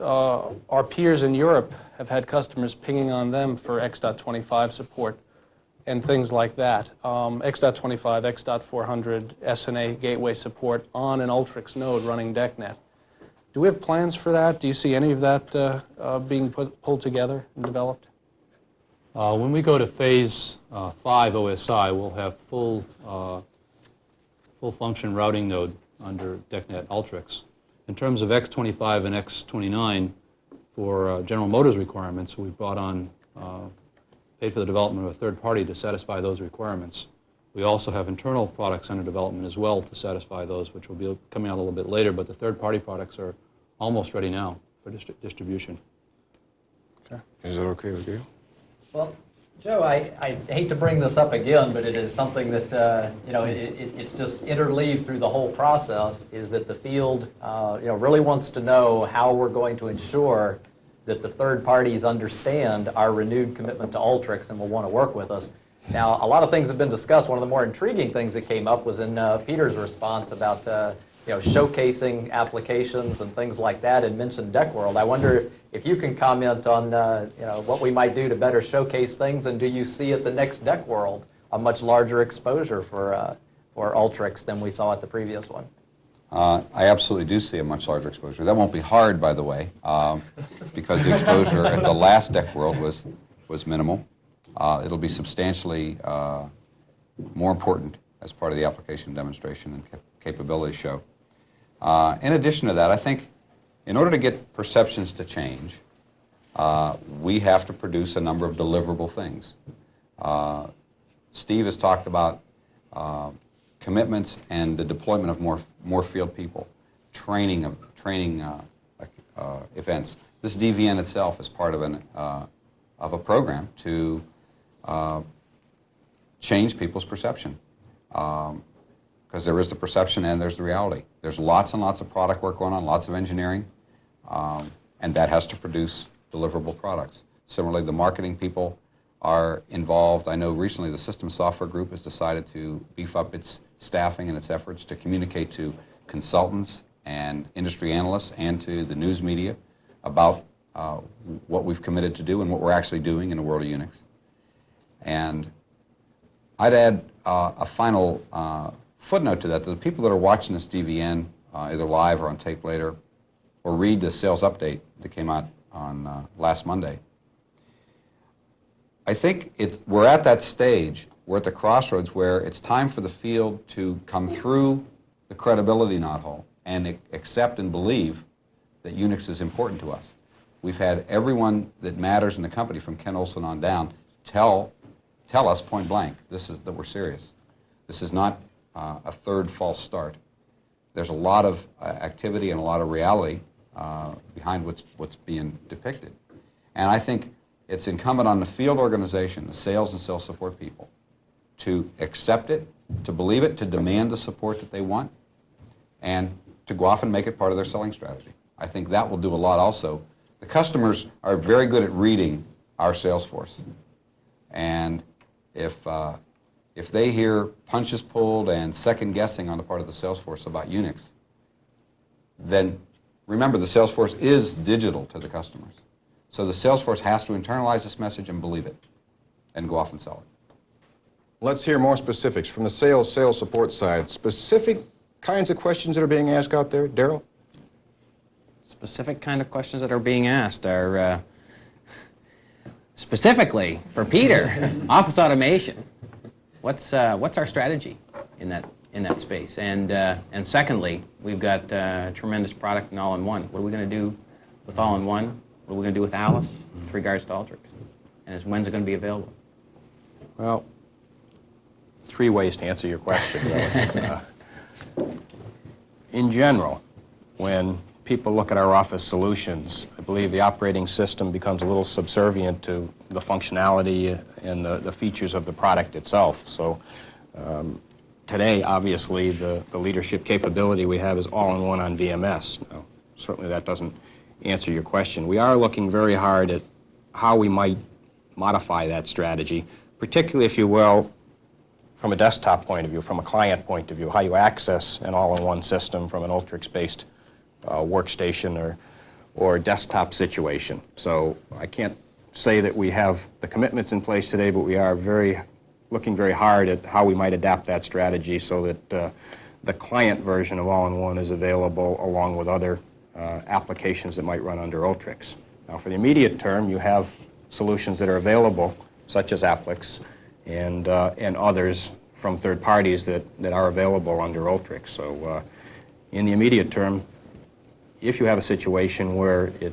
our peers in Europe have had customers pinging on them for X.25 support and things like that. X.25, X.400, SNA gateway support on an ULTRIX node running DECnet. Do we have plans for that? Do you see any of that being pulled together and developed? When we go to phase 5 OSI, we'll have full function routing node under DECnet ULTRIX. In terms of X25 and X29 for General Motors requirements, we've brought on, paid for the development of a third party to satisfy those requirements. We also have internal products under development as well to satisfy those, which will be coming out a little bit later, but the third party products are almost ready now for distribution. Okay. Is that okay with you? Well, Joe, I hate to bring this up again, but it is something that, it's just interleaved through the whole process, is that the field, really wants to know how we're going to ensure that the third parties understand our renewed commitment to ULTRIX and will want to work with us. Now, a lot of things have been discussed. One of the more intriguing things that came up was in Peter's response about, showcasing applications and things like that, and mentioned DECworld. I wonder if you can comment on, what we might do to better showcase things, and do you see at the next DECworld a much larger exposure for ULTRIX than we saw at the previous one? I absolutely do see a much larger exposure. That won't be hard, by the way, because the exposure at the last DECworld was minimal. It'll be substantially more important as part of the application demonstration and capability show. In addition to that, I think in order to get perceptions to change, we have to produce a number of deliverable things. Steve has talked about commitments and the deployment of more field people, training events. This DVN itself is part of a program to change people's perception. Because there is the perception and there's the reality. There's lots and lots of product work going on, lots of engineering, and that has to produce deliverable products. Similarly, the marketing people are involved. I know recently the Systems Software Group has decided to beef up its staffing and its efforts to communicate to consultants and industry analysts and to the news media about what we've committed to do and what we're actually doing in the world of Unix. And I'd add a final footnote to that. The people that are watching this DVN, either live or on tape later, or read the sales update that came out on last Monday, I think we're at that stage, we're at the crossroads where it's time for the field to come through the credibility knothole and accept and believe that Unix is important to us. We've had everyone that matters in the company, from Ken Olsen on down, tell us point blank that we're serious. This is not a third false start. There's a lot of activity and a lot of reality behind what's being depicted. And I think it's incumbent on the field organization, the sales and sales support people, to accept it, to believe it, to demand the support that they want, and to go off and make it part of their selling strategy. I think that will do a lot also. The customers are very good at reading our sales force. And if they hear punches pulled and second guessing on the part of the sales force about Unix, then remember, the sales force is digital to the customers. So the sales force has to internalize this message and believe it and go off and sell it. Let's hear more specifics from the sales support side. Specific kinds of questions that are being asked out there. Daryl? Specific kind of questions that are being asked are specifically for Peter, office automation. What's our strategy in that space? And secondly, we've got tremendous product in all-in-one. What are we going to do with all-in-one? What are we going to do with Alice with regards to ULTRIX? And when's it going to be available? Well, 3 ways to answer your question. In general, when people look at our office solutions, I believe the operating system becomes a little subservient to the functionality and the features of the product itself. So today, obviously, the leadership capability we have is all-in-one on VMS. Now, certainly that doesn't answer your question. We are looking very hard at how we might modify that strategy, particularly, if you will, from a desktop point of view, from a client point of view, how you access an all-in-one system from an ULTRIX-based workstation or desktop situation. So I can't say that we have the commitments in place today, but we are looking very hard at how we might adapt that strategy so that the client version of all-in-one is available along with other applications that might run under ULTRIX. Now, for the immediate term, you have solutions that are available, such as ULTRIX, and others from third parties that are available under ULTRIX. So in the immediate term, if you have a situation where it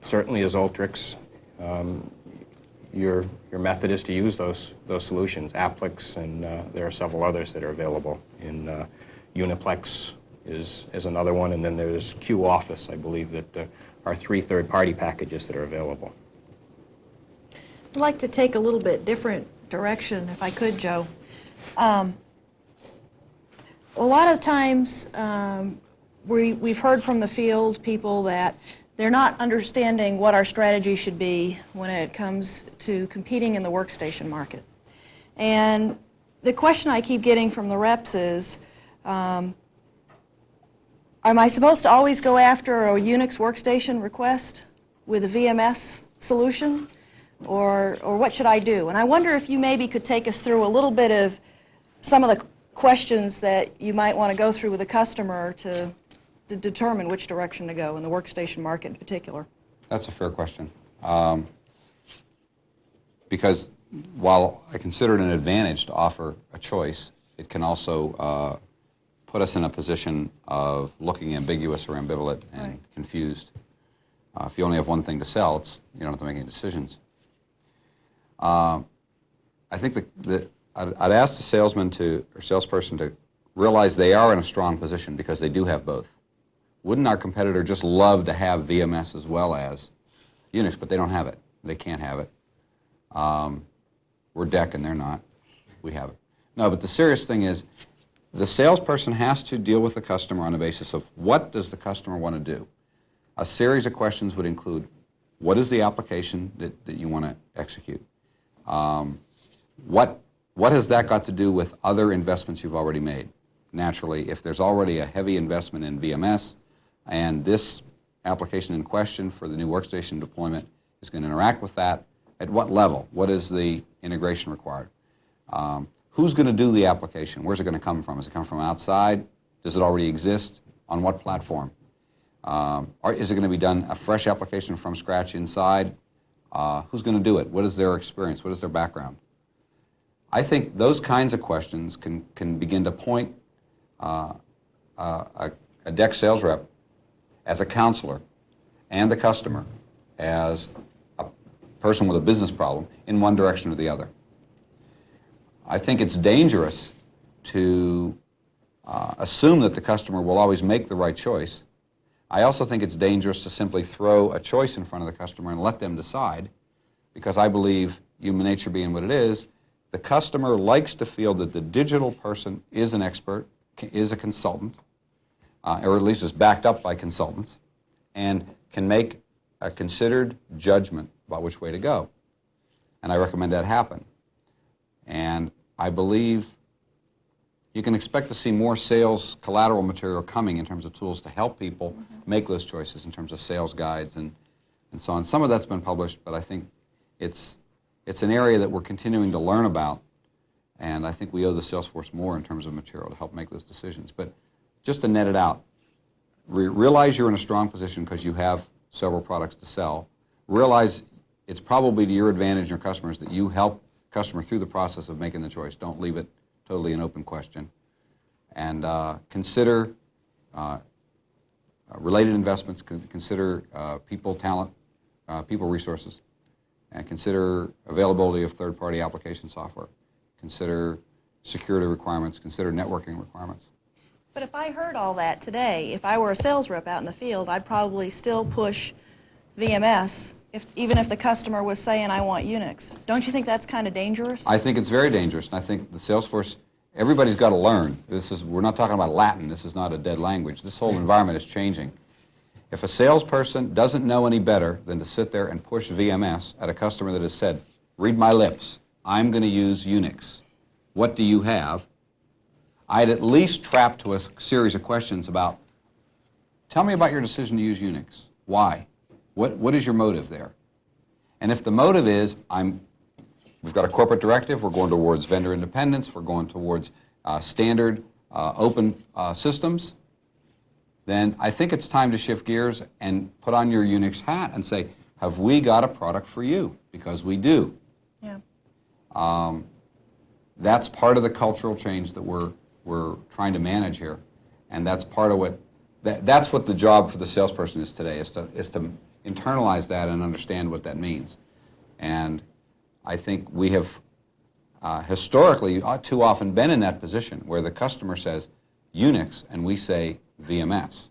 certainly is ULTRIX, your method is to use those solutions, ULTRIX, and there are several others that are available. In UNIPLEX is another one, and then there's Q Office, I believe, that are 3 third-party packages that are available. I'd like to take a little bit different direction, if I could, Joe. A lot of times we've heard from the field people that they're not understanding what our strategy should be when it comes to competing in the workstation market. And the question I keep getting from the reps is, am I supposed to always go after a UNIX workstation request with a VMS solution? Or what should I do? And I wonder if you maybe could take us through a little bit of some of the questions that you might want to go through with a customer to determine which direction to go in the workstation market in particular. That's a fair question. Because while I consider it an advantage to offer a choice, it can also put us in a position of looking ambiguous or ambivalent and confused. If you only have one thing to sell, you don't have to make any decisions. I think I'd ask the salesman or salesperson to realize they are in a strong position because they do have both. Wouldn't our competitor just love to have VMS as well as UNIX, but they don't have it. They can't have it. We're DEC and they're not. We have it. No, but the serious thing is the salesperson has to deal with the customer on the basis of what does the customer want to do. A series of questions would include, what is the application that you want to execute? What has that got to do with other investments you've already made? Naturally, if there's already a heavy investment in VMS and this application in question for the new workstation deployment is going to interact with that, at what level? What is the integration required? Who's going to do the application? Where's it going to come from? Does it come from outside? Does it already exist? On what platform? Or is it going to be done a fresh application from scratch inside? Who's going to do it? What is their experience? What is their background? I think those kinds of questions can begin to point a DEC sales rep as a counselor and the customer as a person with a business problem in one direction or the other. I think it's dangerous to assume that the customer will always make the right choice. I also think it's dangerous to simply throw a choice in front of the customer and let them decide, because I believe, human nature being what it is, the customer likes to feel that the digital person is an expert, is a consultant, or at least is backed up by consultants, and can make a considered judgment about which way to go. And I recommend that happen. And I believe you can expect to see more sales collateral material coming in terms of tools to help people make those choices in terms of sales guides and so on. Some of that's been published, but I think it's an area that we're continuing to learn about, and I think we owe the sales force more in terms of material to help make those decisions. But just to net it out, realize you're in a strong position because you have several products to sell. Realize it's probably to your advantage and your customers that you help customer through the process of making the choice. Don't leave it totally an open question. And consider related investments, consider people, talent, people resources, and consider availability of third-party application software. Consider security requirements, consider networking requirements. But if I heard all that today, if I were a sales rep out in the field, I'd probably still push VMS, even if the customer was saying, I want UNIX. Don't you think that's kind of dangerous? I think it's very dangerous, and I think the sales force, everybody's got to learn. We're not talking about Latin. This is not a dead language. This whole environment is changing. If a salesperson doesn't know any better than to sit there and push VMS at a customer that has said, read my lips, I'm going to use UNIX. What do you have? I'd at least trap to a series of questions about, tell me about your decision to use UNIX. Why? What is your motive there? And if the motive is, we've got a corporate directive, we're going towards vendor independence, we're going towards standard open systems, then I think it's time to shift gears and put on your UNIX hat and say, have we got a product for you? Because we do. Yeah. That's part of the cultural change that we're trying to manage here, and that's part of what that's what the job for the salesperson is today, is to internalize that and understand what that means. And I think we have historically too often been in that position where the customer says UNIX and we say VMS,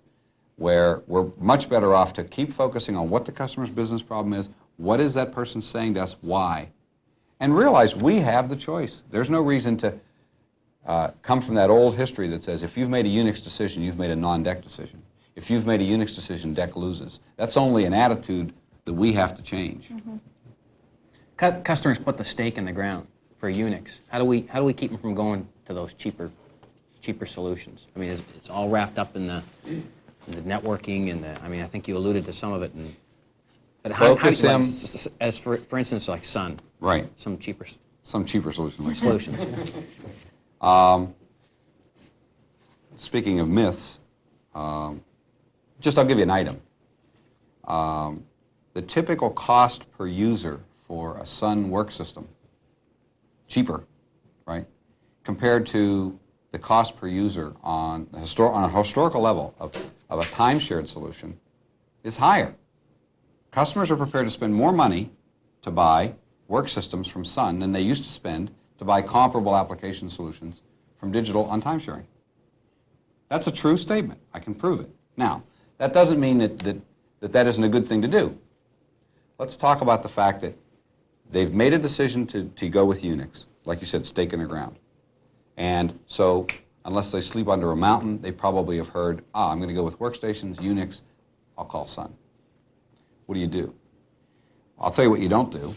where we're much better off to keep focusing on what the customer's business problem is, what is that person saying to us, why, and realize we have the choice. There's no reason to come from that old history that says if you've made a UNIX decision, you've made a non-DEC decision. If you've made a UNIX decision, DEC loses. That's only an attitude that we have to change. Mm-hmm. Customers put the stake in the ground for UNIX. How do we keep them from going to those cheaper solutions? I mean, it's all wrapped up in the networking and I think you alluded to some of it. But Focus him as for instance, like Sun. Right. Some cheaper solutions. Like solutions. Speaking of myths, I'll give you an item. The typical cost per user for a Sun work system, cheaper, right, compared to the cost per user on a historical level of a time-shared solution is higher. Customers are prepared to spend more money to buy work systems from Sun than they used to spend to buy comparable application solutions from Digital on time-sharing. That's a true statement. I can prove it. Now, that doesn't mean that isn't a good thing to do. Let's talk about the fact that they've made a decision to go with UNIX, like you said, stake in the ground. And so, unless they sleep under a mountain, they probably have heard, I'm going to go with workstations, UNIX, I'll call Sun. What do? I'll tell you what you don't do,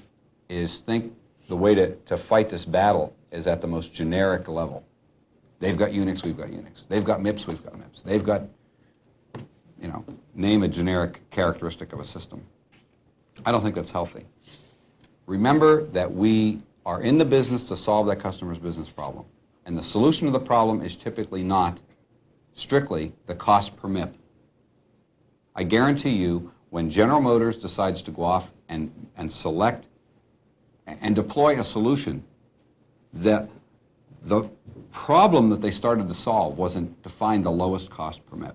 is think the way to fight this battle is at the most generic level. They've got UNIX, we've got UNIX. They've got MIPS, we've got MIPS. They've got, name a generic characteristic of a system. I don't think that's healthy. Remember that we are in the business to solve that customer's business problem. And the solution to the problem is typically not strictly the cost per MIP. I guarantee you, when General Motors decides to go off and select and deploy a solution, the problem that they started to solve wasn't to find the lowest cost per MIP.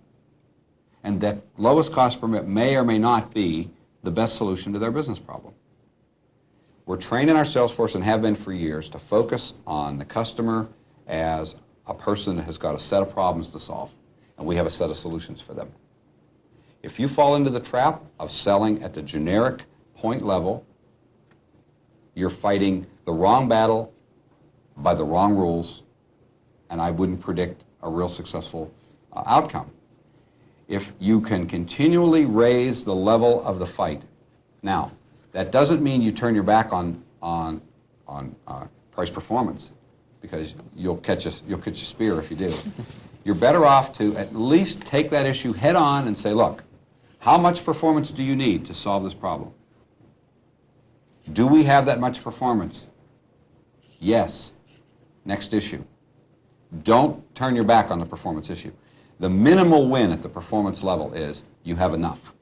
And that lowest cost per MIP may or may not be the best solution to their business problem. We're training our sales force, and have been for years, to focus on the customer as a person that has got a set of problems to solve, and we have a set of solutions for them. If you fall into the trap of selling at the generic point level, you're fighting the wrong battle by the wrong rules, and I wouldn't predict a real successful outcome. If you can continually raise the level of the fight, now, that doesn't mean you turn your back on price performance. because you'll catch a spear if you do. You're better off to at least take that issue head on and say, look, how much performance do you need to solve this problem? Do we have that much performance? Yes. Next issue. Don't turn your back on the performance issue. The minimal win at the performance level is you have enough.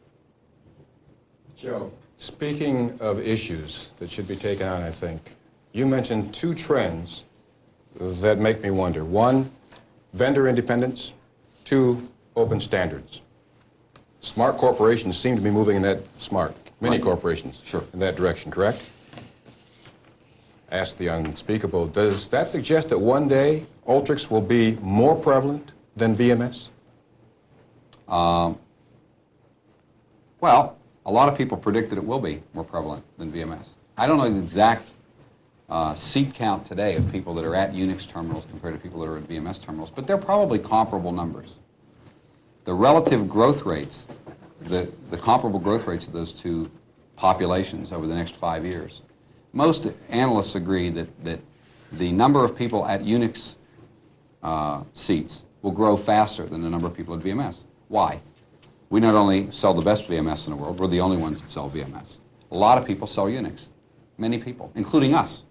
Joe, speaking of issues that should be taken on, I think, you mentioned two trends that make me wonder. One, vendor independence. Two, open standards. Smart corporations seem to be moving in that many corporations, in that direction, correct? Ask the unspeakable. Does that suggest that one day ULTRIX will be more prevalent than VMS? Well, a lot of people predict that it will be more prevalent than VMS. I don't know the exact seat count today of people that are at UNIX terminals compared to people that are at VMS terminals, but they're probably comparable numbers. The relative growth rates, the comparable growth rates of those two populations over the next 5 years, most analysts agree that the number of people at UNIX seats will grow faster than the number of people at VMS. Why? We not only sell the best VMS in the world, we're the only ones that sell VMS. A lot of people sell UNIX, many people, including us.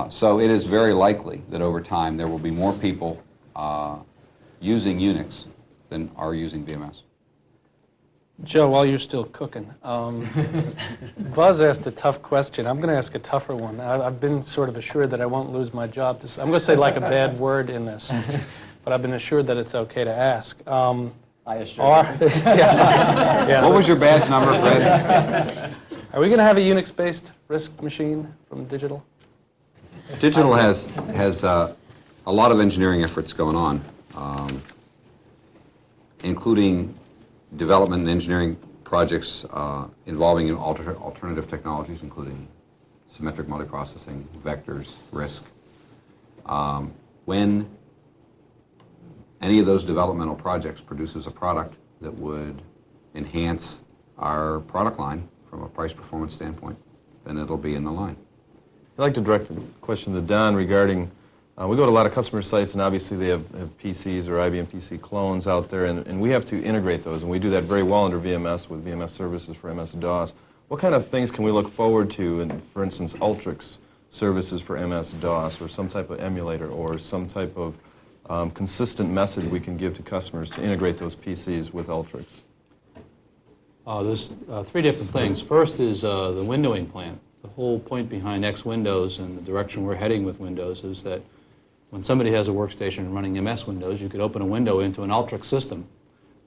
So it is very likely that over time there will be more people using UNIX than are using VMS. Joe, while you're still cooking, Buzz asked a tough question. I'm going to ask a tougher one. I've been sort of assured that I won't lose my job. I'm going to say like a bad word in this, but I've been assured that it's okay to ask. I assure you. What was your badge number, Fred? Are we going to have a Unix-based RISC machine from Digital? Digital has a lot of engineering efforts going on, including development and engineering projects involving alternative technologies, including symmetric multiprocessing, vectors, RISC. When any of those developmental projects produces a product that would enhance our product line from a price performance standpoint, then it'll be in the line. I'd like to direct a question to Don regarding, we go to a lot of customer sites and obviously they have PCs or IBM PC clones out there and we have to integrate those and we do that very well under VMS with VMS services for MS-DOS. What kind of things can we look forward to in, for instance, ULTRIX services for MS-DOS or some type of emulator or some type of consistent message we can give to customers to integrate those PCs with ULTRIX? There's three different things. First is the windowing plan. The whole point behind X Windows and the direction we're heading with Windows is that when somebody has a workstation running MS Windows, you could open a window into an ULTRIX system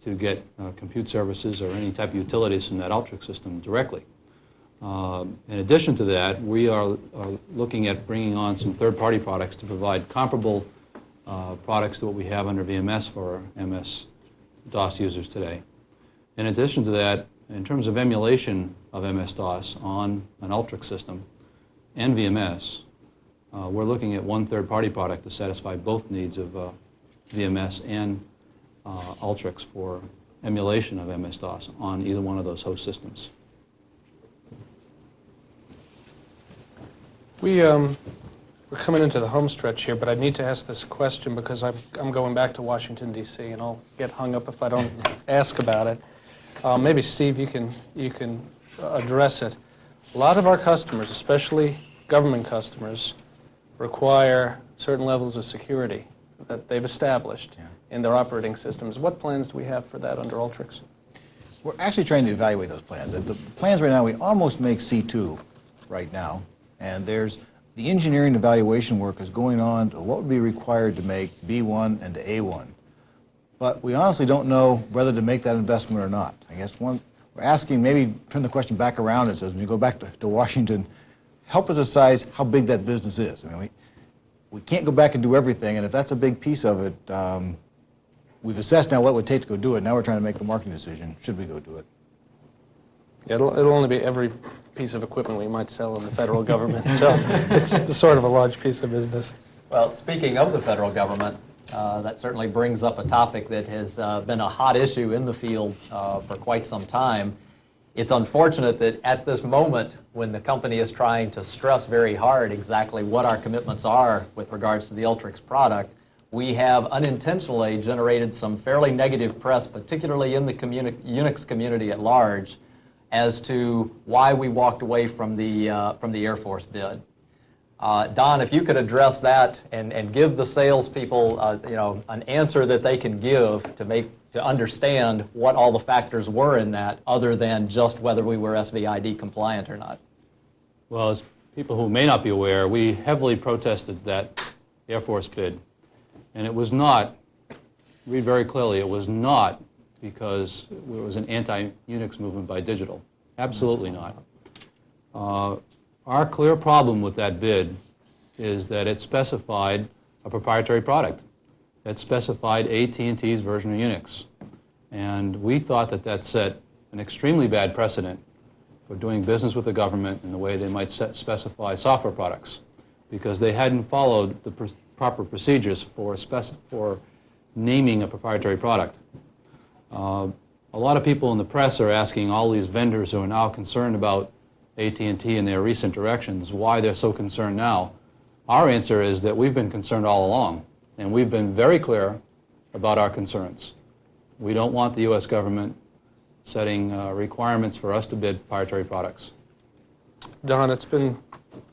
to get compute services or any type of utilities from that ULTRIX system directly. In addition to that, we are looking at bringing on some third-party products to provide comparable products to what we have under VMS for MS-DOS users today. In addition to that, in terms of emulation of MS-DOS on an ULTRIX system and VMS, we're looking at one third-party product to satisfy both needs of VMS and ULTRIX for emulation of MS-DOS on either one of those host systems. We're coming into the home stretch here, but I need to ask this question because I'm going back to Washington, D.C., and I'll get hung up if I don't ask about it. Maybe, Steve, you can address it. A lot of our customers, especially government customers, require certain levels of security that they've established in their operating systems. What plans do we have for that under ULTRIX? We're actually trying to evaluate those plans. The plans right now, we almost make C2 right now, and there's the engineering evaluation work is going on to what would be required to make B1 and to A1. But we honestly don't know whether to make that investment or not. I guess we're asking, maybe turn the question back around and says, when you go back to Washington, help us assess how big that business is. I mean, we can't go back and do everything, and if that's a big piece of it, we've assessed now what it would take to go do it. Now we're trying to make the marketing decision. Should we go do it? It'll only be every piece of equipment we might sell in the federal government, so it's sort of a large piece of business. Well, speaking of the federal government, that certainly brings up a topic that has been a hot issue in the field for quite some time. It's unfortunate that at this moment, when the company is trying to stress very hard exactly what our commitments are with regards to the ULTRIX product, we have unintentionally generated some fairly negative press, particularly in the UNIX community at large, as to why we walked away from the Air Force bid. Don, if you could address that and give the salespeople, an answer that they can give to understand what all the factors were in that, other than just whether we were SVID compliant or not. Well, as people who may not be aware, we heavily protested that Air Force bid. And it was not, read very clearly, it was not because it was an anti-UNIX movement by Digital. Absolutely not. Our clear problem with that bid is that it specified a proprietary product. It specified AT&T's version of UNIX. And we thought that that set an extremely bad precedent for doing business with the government in the way they might specify software products, because they hadn't followed the proper procedures for naming a proprietary product. A lot of people in the press are asking all these vendors who are now concerned about AT&T and their recent directions why they're so concerned now. Our answer is that we've been concerned all along, and we've been very clear about our concerns. We don't want the U.S. government setting requirements for us to bid proprietary products. Don, it's been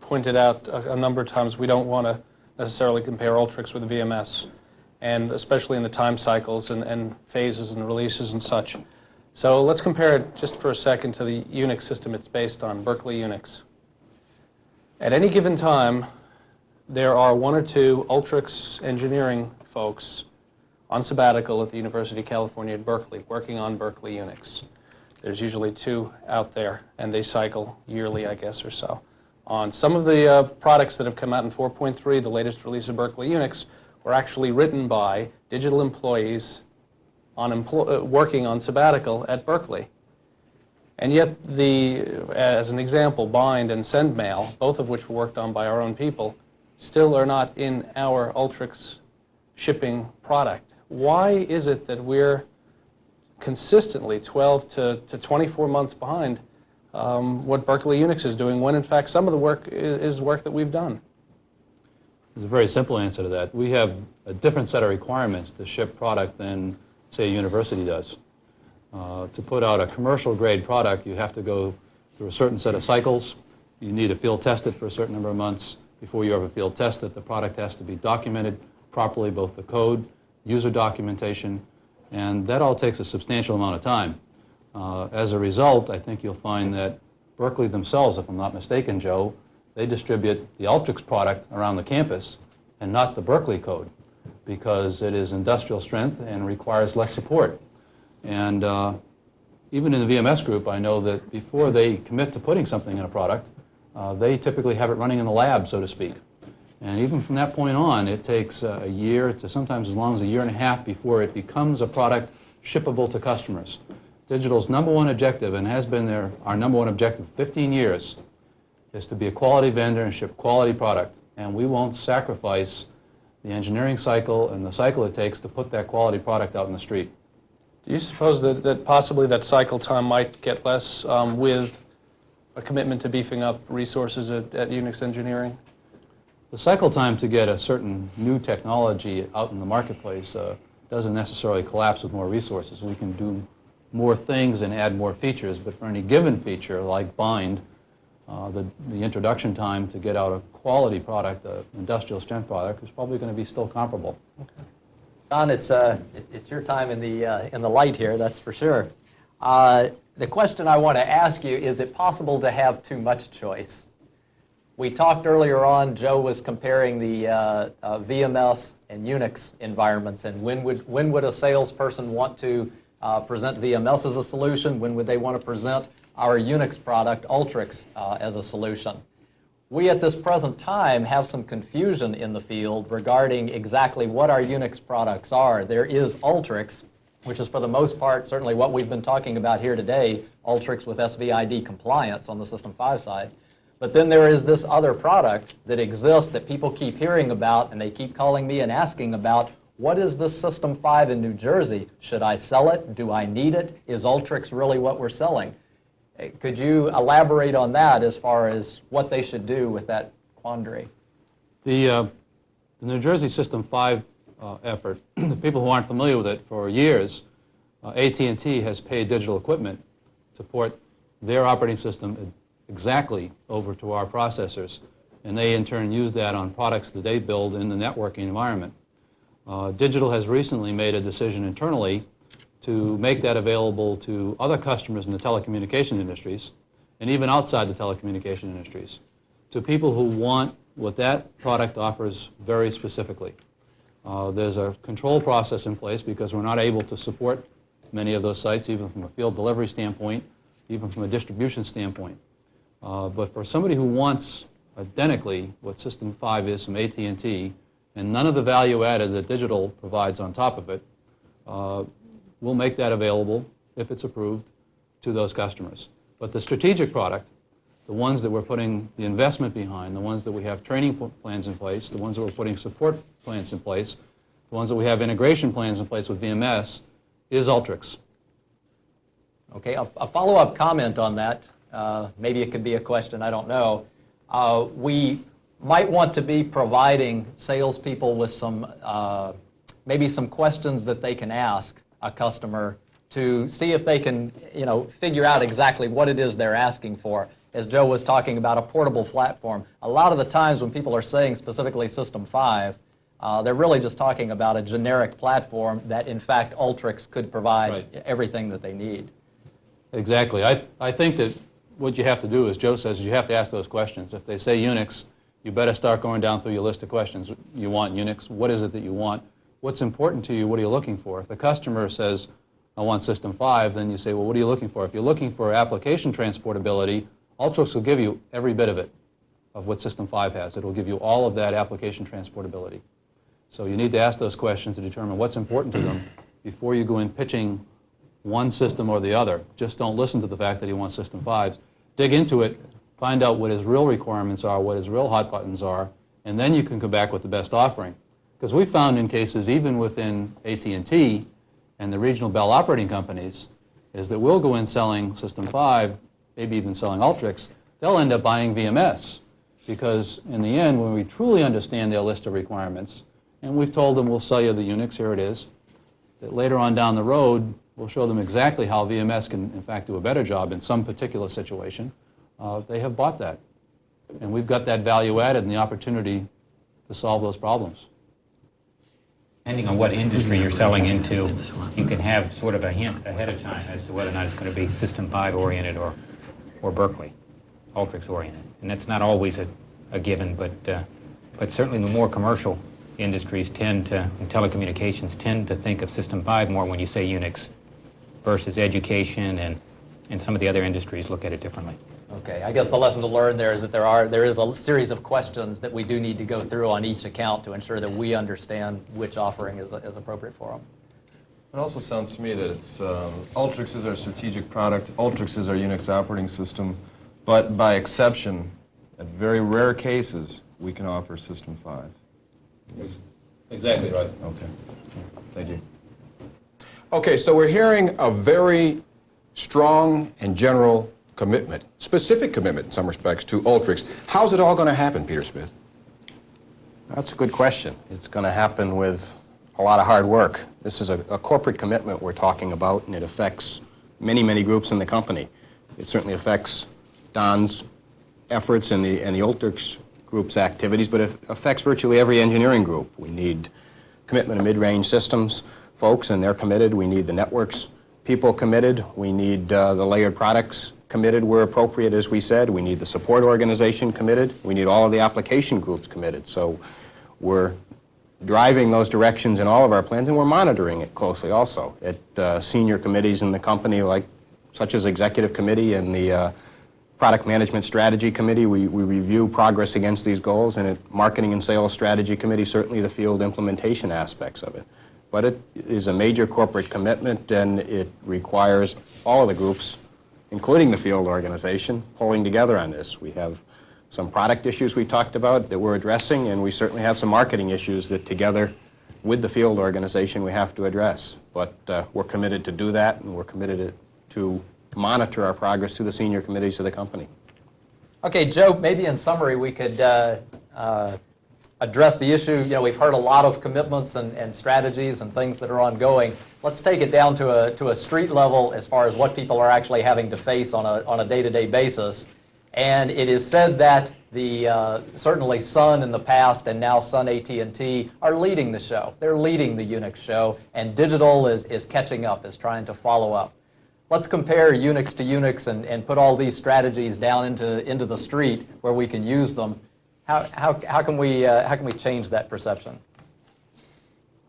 pointed out a number of times we don't want to necessarily compare ULTRIX with VMS, and especially in the time cycles and phases and releases and such. So let's compare it just for a second to the UNIX system it's based on, Berkeley UNIX. At any given time, there are one or two ULTRIX engineering folks on sabbatical at the University of California at Berkeley, working on Berkeley UNIX. There's usually two out there, and they cycle yearly, I guess, or so. On some of the products that have come out in 4.3, the latest release of Berkeley UNIX, were actually written by digital employees working on sabbatical at Berkeley. And yet, as an example, Bind and SendMail, both of which were worked on by our own people, still are not in our ULTRIX shipping product. Why is it that we're consistently 12 to 24 months behind what Berkeley UNIX is doing, when in fact some of the work is work that we've done? There's a very simple answer to that. We have a different set of requirements to ship product than, say, a university does. To put out a commercial grade product, you have to go through a certain set of cycles. You need to field test it for a certain number of months. Before you ever field test it, the product has to be documented properly, both the code, user documentation, and that all takes a substantial amount of time. As a result, I think you'll find that Berkeley themselves, if I'm not mistaken, Joe, they distribute the ULTRIX product around the campus and not the Berkeley code, because it is industrial strength and requires less support. And even in the VMS group, I know that before they commit to putting something in a product, they typically have it running in the lab, so to speak. And even from that point on, it takes a year to sometimes as long as a year and a half before it becomes a product shippable to customers. Digital's number one objective, and has been our number one objective for 15 years, is to be a quality vendor and ship quality product. And we won't sacrifice the engineering cycle and the cycle it takes to put that quality product out in the street. Do you suppose that possibly that cycle time might get less with a commitment to beefing up resources at UNIX Engineering? The cycle time to get a certain new technology out in the marketplace doesn't necessarily collapse with more resources. We can do more things and add more features, but for any given feature like Bind, the introduction time to get out a quality product, an industrial strength product, is probably going to be still comparable. Okay. Don, it's your time in the light here, that's for sure. The question I want to ask you, is it possible to have too much choice? We talked earlier on, Joe was comparing the VMS and UNIX environments, and when would a salesperson want to present VMS as a solution? When would they want to present our UNIX product, ULTRIX, as a solution? We at this present time have some confusion in the field regarding exactly what our UNIX products are. There is ULTRIX, which is for the most part certainly what we've been talking about here today, ULTRIX with SVID compliance on the System 5 side. But then there is this other product that exists that people keep hearing about, and they keep calling me and asking about, what is this System 5 in New Jersey? Should I sell it? Do I need it? Is ULTRIX really what we're selling? Could you elaborate on that as far as what they should do with that quandary? The New Jersey System 5 effort, the people who aren't familiar with it, for years, AT&T has paid Digital Equipment to port their operating system exactly over to our processors, and they in turn use that on products that they build in the networking environment. Digital has recently made a decision internally to make that available to other customers in the telecommunication industries, and even outside the telecommunication industries, to people who want what that product offers very specifically. There's a control process in place because we're not able to support many of those sites, even from a field delivery standpoint, even from a distribution standpoint. But for somebody who wants identically what System 5 is from AT&T, and none of the value added that Digital provides on top of it, we'll make that available, if it's approved, to those customers. But the strategic product, the ones that we're putting the investment behind, the ones that we have training plans in place, the ones that we're putting support plans in place, the ones that we have integration plans in place with VMS, is ULTRIX. Okay, a follow-up comment on that. Maybe it could be a question, I don't know. We might want to be providing salespeople with some, maybe some questions that they can ask a customer to see if they can, figure out exactly what it is they're asking for. As Joe was talking about, a portable platform. A lot of the times when people are saying specifically System 5, they're really just talking about a generic platform that, in fact, ULTRIX could provide everything that they need. Exactly. I think that what you have to do, as Joe says, is you have to ask those questions. If they say UNIX, you better start going down through your list of questions. You want UNIX? What is it that you want? What's important to you? What are you looking for? If the customer says, I want System 5, then you say, well, what are you looking for? If you're looking for application transportability, ULTRIX will give you every bit of it, of what System 5 has. It will give you all of that application transportability. So you need to ask those questions to determine what's important to them before you go in pitching one system or the other. Just don't listen to the fact that he wants System 5. Dig into it, find out what his real requirements are, what his real hot buttons are, and then you can come back with the best offering. Because we found in cases, even within AT&T and the regional Bell operating companies, is that we'll go in selling System 5, maybe even selling ULTRIX, they'll end up buying VMS. Because in the end, when we truly understand their list of requirements, and we've told them we'll sell you the UNIX, here it is, that later on down the road, we'll show them exactly how VMS can, in fact, do a better job in some particular situation, they have bought that. And we've got that value added and the opportunity to solve those problems. Depending on what industry you're selling into, you can have sort of a hint ahead of time as to whether or not it's going to be System 5 oriented or Berkeley, ULTRIX oriented. And that's not always a given, but certainly the more commercial industries and telecommunications tend to think of System 5 more when you say UNIX versus education, and some of the other industries look at it differently. Okay, I guess the lesson to learn there is that there is a series of questions that we do need to go through on each account to ensure that we understand which offering is appropriate for them. It also sounds to me that it's ULTRIX is our strategic product, ULTRIX is our UNIX operating system, but by exception, at very rare cases, we can offer System 5. Exactly right. Okay. Thank you. Okay, so we're hearing a very strong and general commitment, specific commitment in some respects, to ULTRIX. How's it all going to happen, Peter Smith? That's a good question. It's going to happen with a lot of hard work. This is a corporate commitment we're talking about, and it affects many, many groups in the company. It certainly affects Don's efforts and the ULTRIX group's activities, but it affects virtually every engineering group. We need commitment of mid-range systems folks, and they're committed. We need the networks people committed. We need the layered products committed where appropriate, as we said. We need the support organization committed. We need all of the application groups committed. So we're driving those directions in all of our plans, and we're monitoring it closely also at senior committees in the company, such as Executive Committee and the Product Management Strategy Committee. We review progress against these goals, and at Marketing and Sales Strategy Committee, certainly the field implementation aspects of it. But it is a major corporate commitment, and it requires all of the groups, including the field organization, pulling together on this. We have some product issues we talked about that we're addressing, and we certainly have some marketing issues that together with the field organization we have to address. But we're committed to do that, and we're committed to monitor our progress through the senior committees of the company. Okay, Joe, maybe in summary we could address the issue. You know, we've heard a lot of commitments and strategies and things that are ongoing. Let's take it down to a street level as far as what people are actually having to face on a day-to-day basis. And it is said that certainly Sun in the past and now Sun AT&T are leading the show. They're leading the UNIX show, and digital is catching up, is trying to follow up. Let's compare UNIX to UNIX and put all these strategies down into the street where we can use them. How can we change that perception?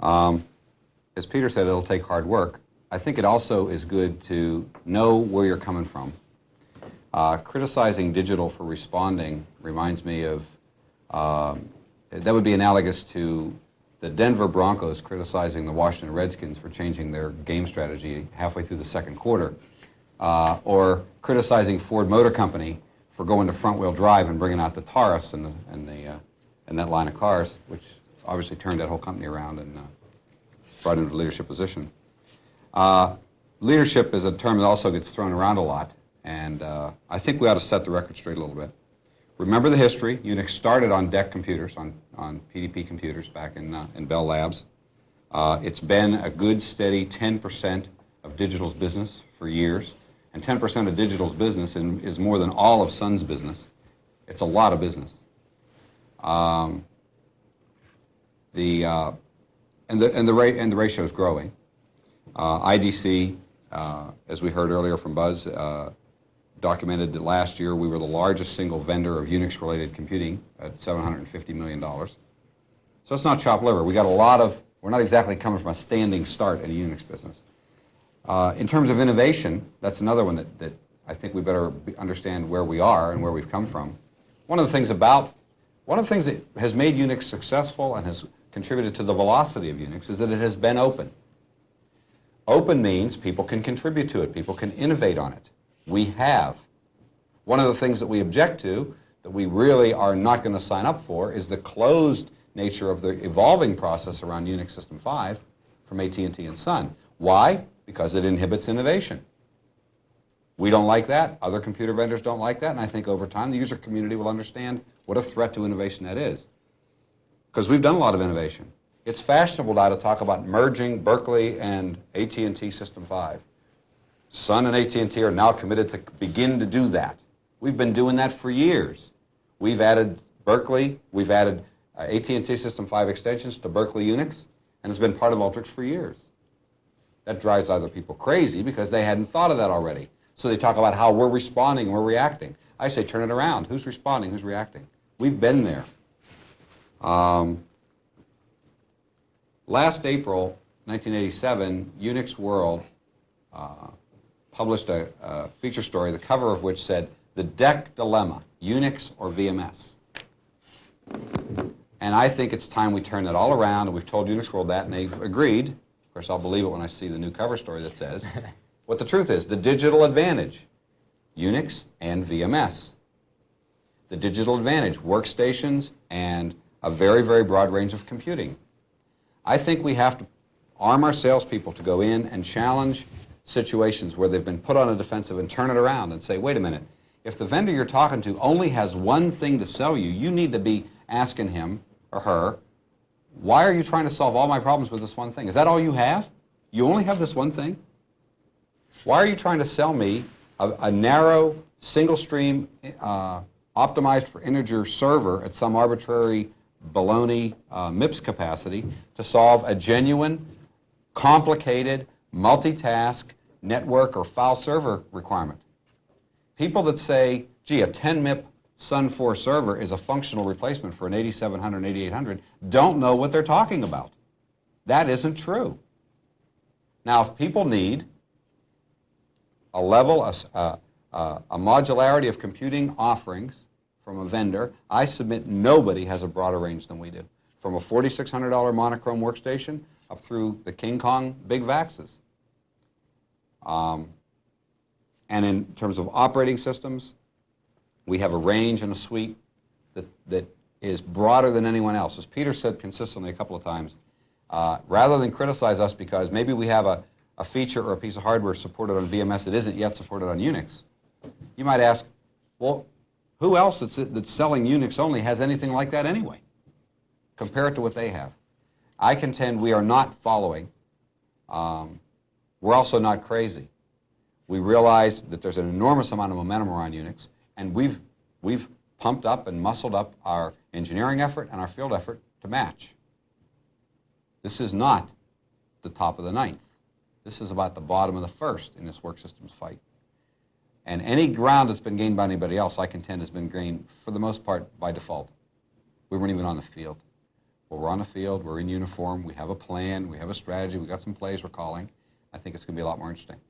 As Peter said, it'll take hard work. I think it also is good to know where you're coming from. Criticizing digital for responding reminds me of, that would be analogous to the Denver Broncos criticizing the Washington Redskins for changing their game strategy halfway through the second quarter, or criticizing Ford Motor Company for going to front-wheel drive and bringing out the Taurus and that line of cars, which obviously turned that whole company around and brought it into a leadership position. Leadership is a term that also gets thrown around a lot, and I think we ought to set the record straight a little bit. Remember the history. UNIX started on DEC computers, on PDP computers back in Bell Labs. It's been a good, steady 10% of Digital's business for years, and 10% of Digital's business is more than all of Sun's business. It's a lot of business. The ratio is growing. IDC, as we heard earlier from Buzz, documented that last year we were the largest single vendor of Unix-related computing at $750 million. So it's not chopped liver. We got a lot of, we're not exactly coming from a standing start in a Unix business. In terms of innovation, that's another one that I think we better understand where we are and where we've come from. One of the things that has made Unix successful and has contributed to the velocity of Unix is that it has been open. Open means people can contribute to it, people can innovate on it. We have. One of the things that we object to, that we really are not going to sign up for, is the closed nature of the evolving process around Unix System 5 from AT&T and Sun. Why? Because it inhibits innovation. We don't like that. Other computer vendors don't like that. And I think over time the user community will understand what a threat to innovation that is. Because we've done a lot of innovation. It's fashionable now to talk about merging Berkeley and AT&T System 5. Sun and AT&T are now committed to begin to do that. We've been doing that for years. We've added Berkeley, we've added AT&T System 5 extensions to Berkeley Unix, and it's been part of ULTRIX for years. That drives other people crazy because they hadn't thought of that already. So they talk about how we're responding, we're reacting. I say turn it around. Who's responding, who's reacting? We've been there. Last April, 1987, Unix World published a feature story, the cover of which said, "The DEC Dilemma, Unix or VMS?" And I think it's time we turn that all around, and we've told Unix World that, and they've agreed. Of course, I'll believe it when I see the new cover story that says, what the truth is, the digital advantage, Unix and VMS. The digital advantage, workstations and a very, very broad range of computing. I think we have to arm our salespeople to go in and challenge situations where they've been put on a defensive and turn it around and say, wait a minute, if the vendor you're talking to only has one thing to sell you, you need to be asking him or her, why are you trying to solve all my problems with this one thing? Is that all you have? You only have this one thing? Why are you trying to sell me a narrow, single stream, optimized for integer server at some arbitrary baloney MIPS capacity to solve a genuine, complicated, multitask, network or file server requirement? People that say, gee, a 10 MIP Sun 4 server is a functional replacement for an 8700 and 8800 don't know what they're talking about. That isn't true. Now, if people need a level, a modularity of computing offerings from a vendor, I submit nobody has a broader range than we do. From a $4,600 monochrome workstation up through the King Kong big VAXs. And in terms of operating systems, we have a range and a suite that is broader than anyone else. As Peter said consistently a couple of times, rather than criticize us because maybe we have a feature or a piece of hardware supported on VMS that isn't yet supported on Unix, you might ask, well, who else that's selling Unix only has anything like that anyway? Compare it to what they have. I contend we are not following. We're also not crazy. We realize that there's an enormous amount of momentum around Unix, and we've pumped up and muscled up our engineering effort and our field effort to match. This is not the top of the ninth. This is about the bottom of the first in this work systems fight. And any ground that's been gained by anybody else, I contend, has been gained, for the most part, by default. We weren't even on the field. Well, we're on the field, we're in uniform, we have a plan, we have a strategy, we've got some plays we're calling. I think it's going to be a lot more interesting.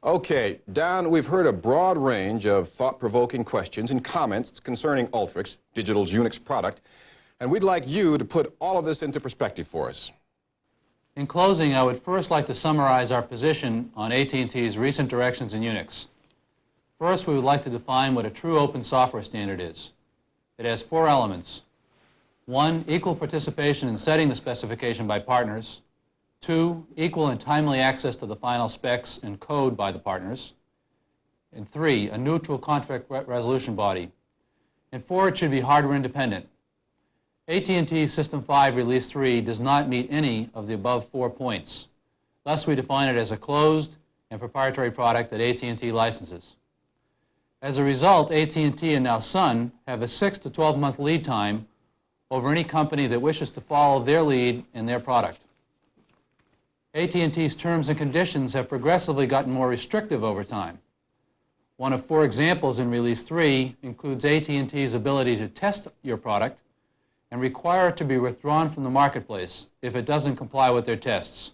Okay, Don, we've heard a broad range of thought-provoking questions and comments concerning ULTRIX, Digital's Unix product, and we'd like you to put all of this into perspective for us. In closing, I would first like to summarize our position on AT&T's recent directions in Unix. First, we would like to define what a true open software standard is. It has 4 elements. 1, equal participation in setting the specification by partners. 2, equal and timely access to the final specs and code by the partners. And 3, a neutral conflict resolution body. And 4, it should be hardware independent. AT&T System 5 Release 3 does not meet any of the above 4 points. Thus, we define it as a closed and proprietary product that AT&T licenses. As a result, AT&T and now Sun have a 6 to 12-month lead time over any company that wishes to follow their lead in their product. AT&T's terms and conditions have progressively gotten more restrictive over time. One of 4 examples in Release 3 includes AT&T's ability to test your product and require it to be withdrawn from the marketplace if it doesn't comply with their tests.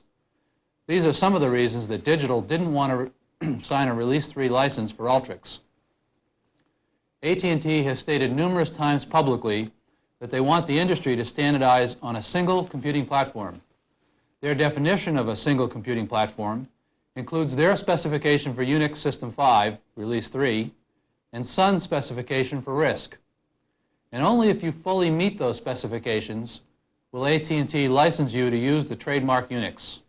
These are some of the reasons that Digital didn't want to sign a Release 3 license for ULTRIX. AT&T has stated numerous times publicly that they want the industry to standardize on a single computing platform. Their definition of a single computing platform includes their specification for UNIX System 5, Release 3, and Sun's specification for RISC. And only if you fully meet those specifications will AT&T license you to use the trademark UNIX.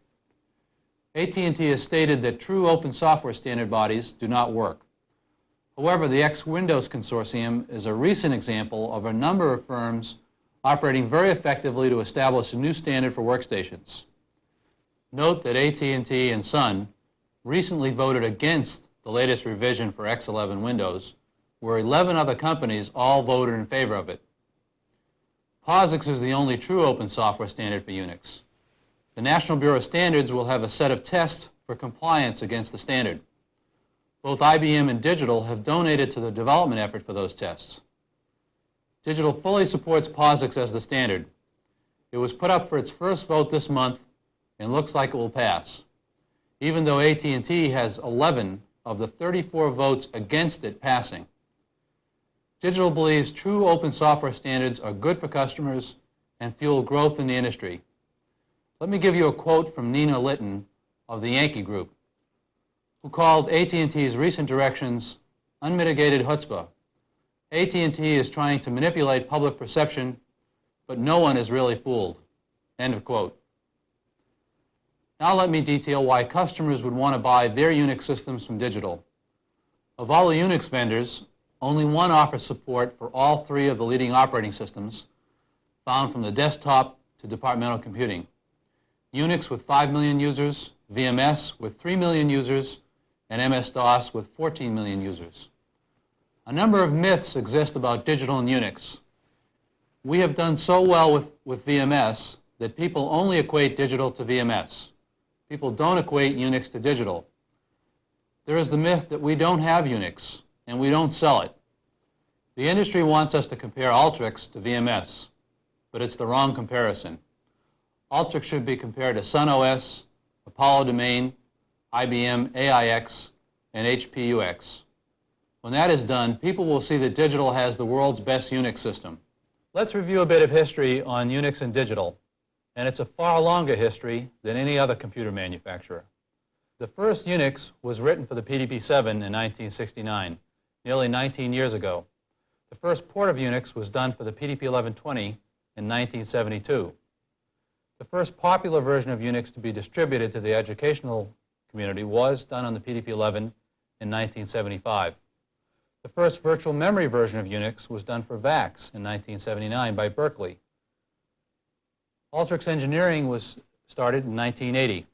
AT&T has stated that true open software standard bodies do not work. However, the X-Windows Consortium is a recent example of a number of firms operating very effectively to establish a new standard for workstations. Note that AT&T and Sun recently voted against the latest revision for X11 Windows, where 11 other companies all voted in favor of it. POSIX is the only true open software standard for Unix. The National Bureau of Standards will have a set of tests for compliance against the standard. Both IBM and Digital have donated to the development effort for those tests. Digital fully supports POSIX as the standard. It was put up for its first vote this month and looks like it will pass, even though AT&T has 11 of the 34 votes against it passing. Digital believes true open software standards are good for customers and fuel growth in the industry. Let me give you a quote from Nina Litton of the Yankee Group, who called AT&T's recent directions unmitigated chutzpah. AT&T is trying to manipulate public perception, but no one is really fooled. End of quote. Now let me detail why customers would want to buy their Unix systems from Digital. Of all the Unix vendors, only one offers support for all 3 of the leading operating systems, found from the desktop to departmental computing. Unix with 5 million users, VMS with 3 million users, and MS-DOS with 14 million users. A number of myths exist about Digital and Unix. We have done so well with VMS that people only equate Digital to VMS. People don't equate Unix to Digital. There is the myth that we don't have Unix and we don't sell it. The industry wants us to compare ULTRIX to VMS, but it's the wrong comparison. ULTRIX should be compared to Sun OS, Apollo Domain, IBM AIX, and HP UX. When that is done, people will see that Digital has the world's best Unix system. Let's review a bit of history on Unix and Digital, and it's a far longer history than any other computer manufacturer. The first Unix was written for the PDP-7 in 1969, nearly 19 years ago. The first port of Unix was done for the PDP-1120 in 1972. The first popular version of UNIX to be distributed to the educational community was done on the PDP-11 in 1975. The first virtual memory version of UNIX was done for VAX in 1979 by Berkeley. ULTRIX engineering was started in 1980.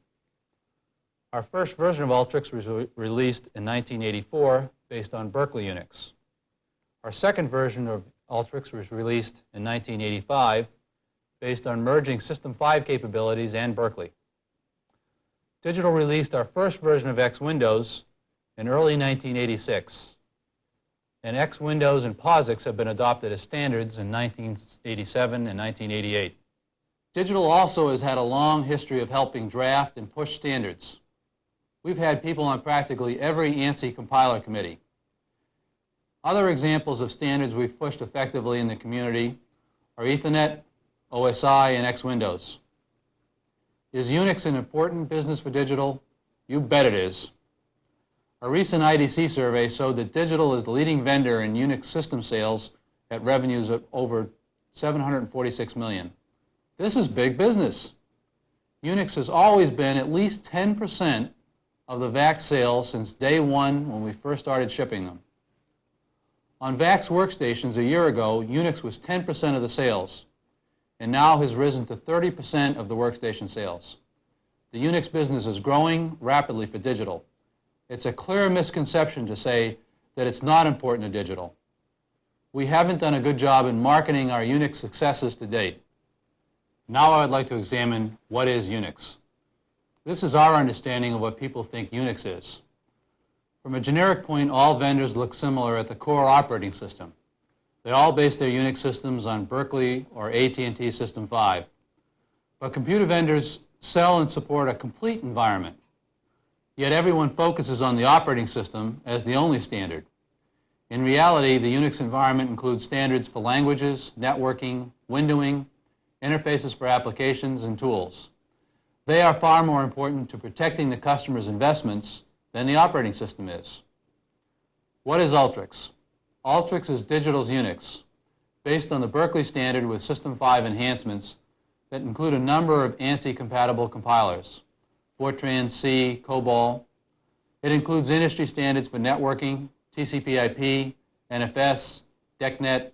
Our first version of ULTRIX was released in 1984 based on Berkeley UNIX. Our second version of ULTRIX was released in 1985 based on merging System 5 capabilities and Berkeley. Digital released our first version of X Windows in early 1986, and X Windows and POSIX have been adopted as standards in 1987 and 1988. Digital also has had a long history of helping draft and push standards. We've had people on practically every ANSI compiler committee. Other examples of standards we've pushed effectively in the community are Ethernet, OSI, and X Windows. Is UNIX an important business for Digital? You bet it is. A recent IDC survey showed that Digital is the leading vendor in UNIX system sales at revenues of over $746 million. This is big business. UNIX has always been at least 10% of the VAX sales since day one when we first started shipping them. On VAX workstations a year ago, UNIX was 10% of the sales, and now has risen to 30% of the workstation sales. The UNIX business is growing rapidly for Digital. It's a clear misconception to say that it's not important to Digital. We haven't done a good job in marketing our UNIX successes to date. Now I would like to examine what is UNIX. This is our understanding of what people think UNIX is. From a generic point, all vendors look similar at the core operating system. They all base their UNIX systems on Berkeley or AT&T System 5. But computer vendors sell and support a complete environment. Yet everyone focuses on the operating system as the only standard. In reality, the UNIX environment includes standards for languages, networking, windowing, interfaces for applications, and tools. They are far more important to protecting the customer's investments than the operating system is. What is ULTRIX? ULTRIX is Digital's UNIX, based on the Berkeley standard with System 5 enhancements that include a number of ANSI-compatible compilers, Fortran, C, COBOL. It includes industry standards for networking, TCP/IP, NFS, DECnet.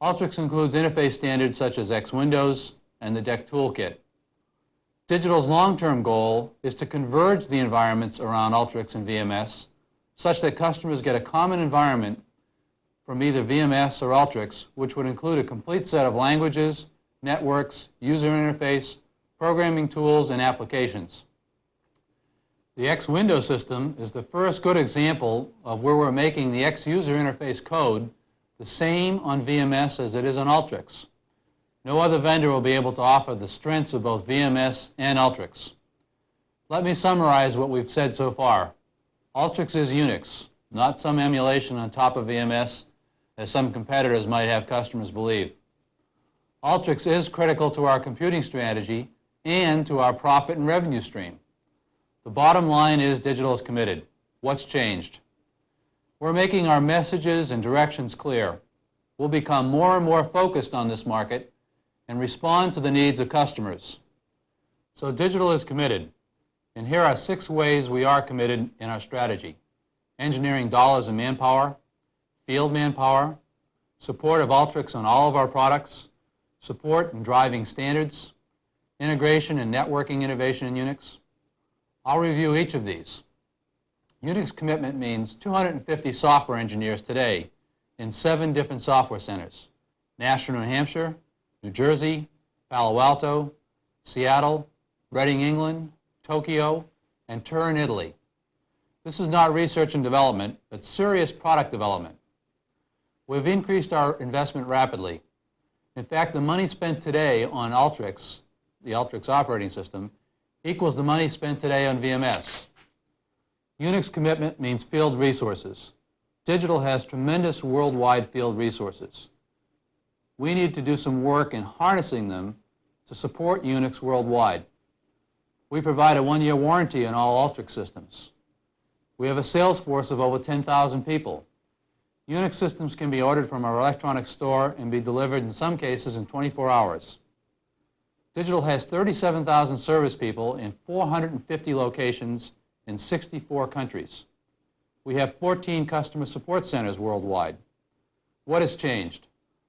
ULTRIX includes interface standards such as X Windows and the DEC Toolkit. Digital's long-term goal is to converge the environments around ULTRIX and VMS such that customers get a common environment from either VMS or ULTRIX, which would include a complete set of languages, networks, user interface, programming tools, and applications. The X Windows system is the first good example of where we're making the X user interface code the same on VMS as it is on ULTRIX. No other vendor will be able to offer the strengths of both VMS and ULTRIX. Let me summarize what we've said so far. ULTRIX is UNIX, not some emulation on top of VMS, as some competitors might have customers believe. ULTRIX is critical to our computing strategy and to our profit and revenue stream. The bottom line is Digital is committed. What's changed? We're making our messages and directions clear. We'll become more and more focused on this market and respond to the needs of customers. So Digital is committed, and here are 6 ways we are committed in our strategy: engineering dollars and manpower, field manpower, support of ULTRIX on all of our products, support in driving standards, integration and networking innovation in UNIX. I'll review each of these. UNIX commitment means 250 software engineers today in 7 different software centers: Nashua, New Hampshire, New Jersey, Palo Alto, Seattle, Reading, England, Tokyo, and Turin, Italy. This is not research and development, but serious product development. We've increased our investment rapidly. In fact, the money spent today on ULTRIX, the ULTRIX operating system, equals the money spent today on VMS. UNIX commitment means field resources. Digital has tremendous worldwide field resources. We need to do some work in harnessing them to support UNIX worldwide. We provide a 1-year warranty on all ULTRIX systems. We have a sales force of over 10,000 people. UNIX systems can be ordered from our electronic store and be delivered in some cases in 24 hours. Digital has 37,000 service people in 450 locations in 64 countries. We have 14 customer support centers worldwide. What has changed?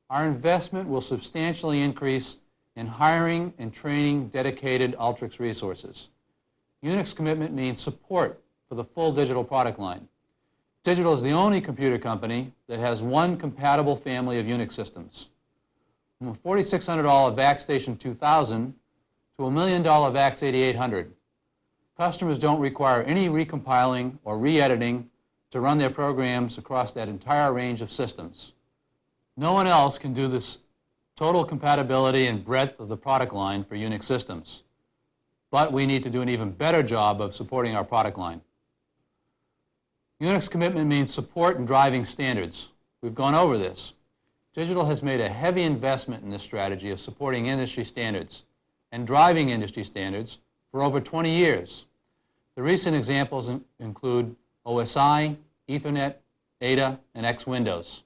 Our investment will substantially increase in hiring and training dedicated ULTRIX resources. UNIX commitment means support for the full digital product line. Digital is the only computer company that has one compatible family of UNIX systems. From a $4,600 VaxStation 2000 to a $1 million VAX 8800. Customers don't require any recompiling or re-editing to run their programs across that entire range of systems. No one else can do this total compatibility and breadth of the product line for UNIX systems. But we need to do an even better job of supporting our product line. UNIX commitment means support and driving standards. We've gone over this. Digital has made a heavy investment in this strategy of supporting industry standards and driving industry standards for over 20 years. The recent examples include OSI, Ethernet, Ada, and X Windows.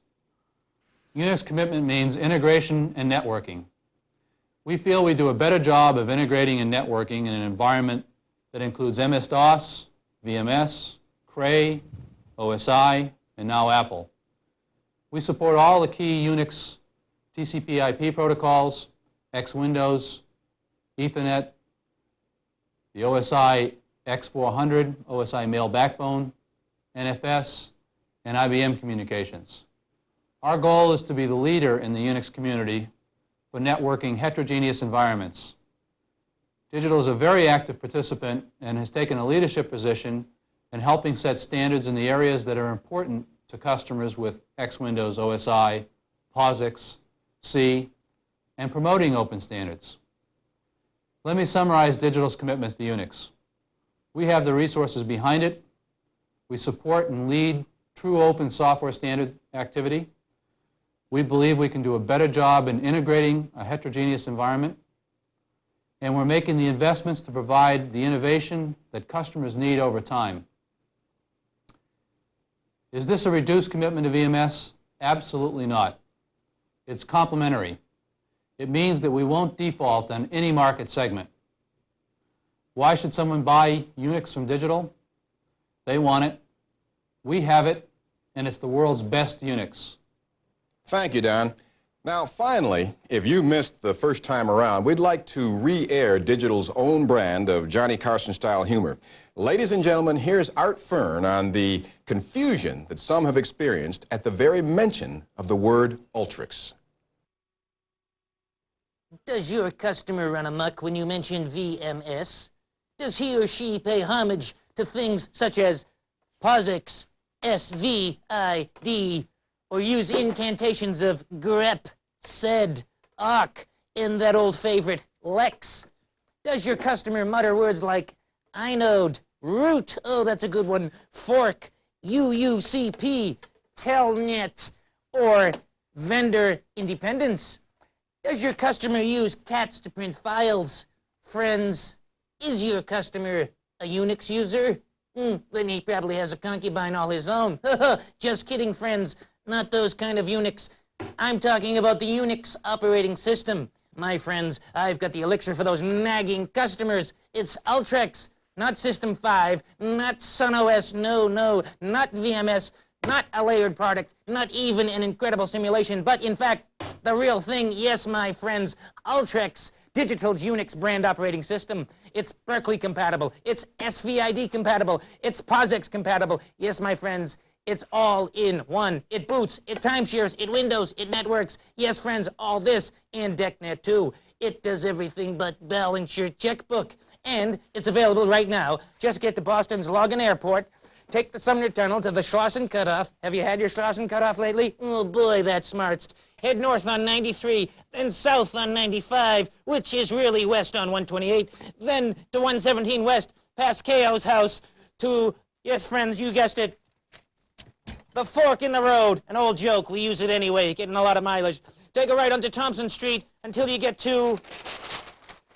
UNIX commitment means integration and networking. We feel we do a better job of integrating and networking in an environment that includes MS-DOS, VMS, Cray, OSI, and now Apple. We support all the key UNIX TCP/IP protocols, X Windows, Ethernet, the OSI X400, OSI Mail Backbone, NFS, and IBM communications. Our goal is to be the leader in the UNIX community for networking heterogeneous environments. Digital is a very active participant and has taken a leadership position in helping set standards in the areas that are important to customers with X Windows, OSI, POSIX, C, and promoting open standards. Let me summarize Digital's commitments to UNIX. We have the resources behind it. We support and lead true open software standard activity. We believe we can do a better job in integrating a heterogeneous environment. And we're making the investments to provide the innovation that customers need over time. Is this a reduced commitment to VMS? Absolutely not. It's complementary. It means that we won't default on any market segment. Why should someone buy UNIX from Digital? They want it. We have it, and it's the world's best UNIX. Thank you, Don. Now, finally, if you missed the first time around, we'd like to re-air Digital's own brand of Johnny Carson-style humor. Ladies and gentlemen, here's Art Fern on the confusion that some have experienced at the very mention of the word ULTRIX. Does your customer run amok when you mention VMS? Does he or she pay homage to things such as POSIX, SVID, or use incantations of grep, sed, awk, in that old favorite, lex? Does your customer mutter words like inode, root, oh, that's a good one, fork, UUCP, telnet, or vendor independence? Does your customer use cats to print files? Friends, is your customer a UNIX user? Then he probably has a concubine all his own. Just kidding, friends. Not those kind of UNIX. I'm talking about the UNIX operating system. My friends, I've got the elixir for those nagging customers. It's ULTRIX, not System 5, not SunOS, no, not VMS, not a layered product, not even an incredible simulation, but in fact, the real thing. Yes, my friends, ULTRIX, Digital's UNIX brand operating system. It's Berkeley compatible, it's SVID compatible, it's POSIX compatible. Yes, my friends, it's all in one. It boots, it timeshares, it windows, it networks. Yes, friends, all this and DECnet too. It does everything but balance your checkbook. And it's available right now. Just get to Boston's Logan Airport, take the Sumner Tunnel to the Schlosser Cutoff. Have you had your Schlosser Cutoff lately? Oh boy, that smarts. Head north on 93, then south on 95, which is really west on 128, then to 117 west, past K.O.'s house, to, yes, friends, you guessed it, the fork in the road. An old joke, we use it anyway, getting a lot of mileage. Take a right onto Thompson Street until you get to,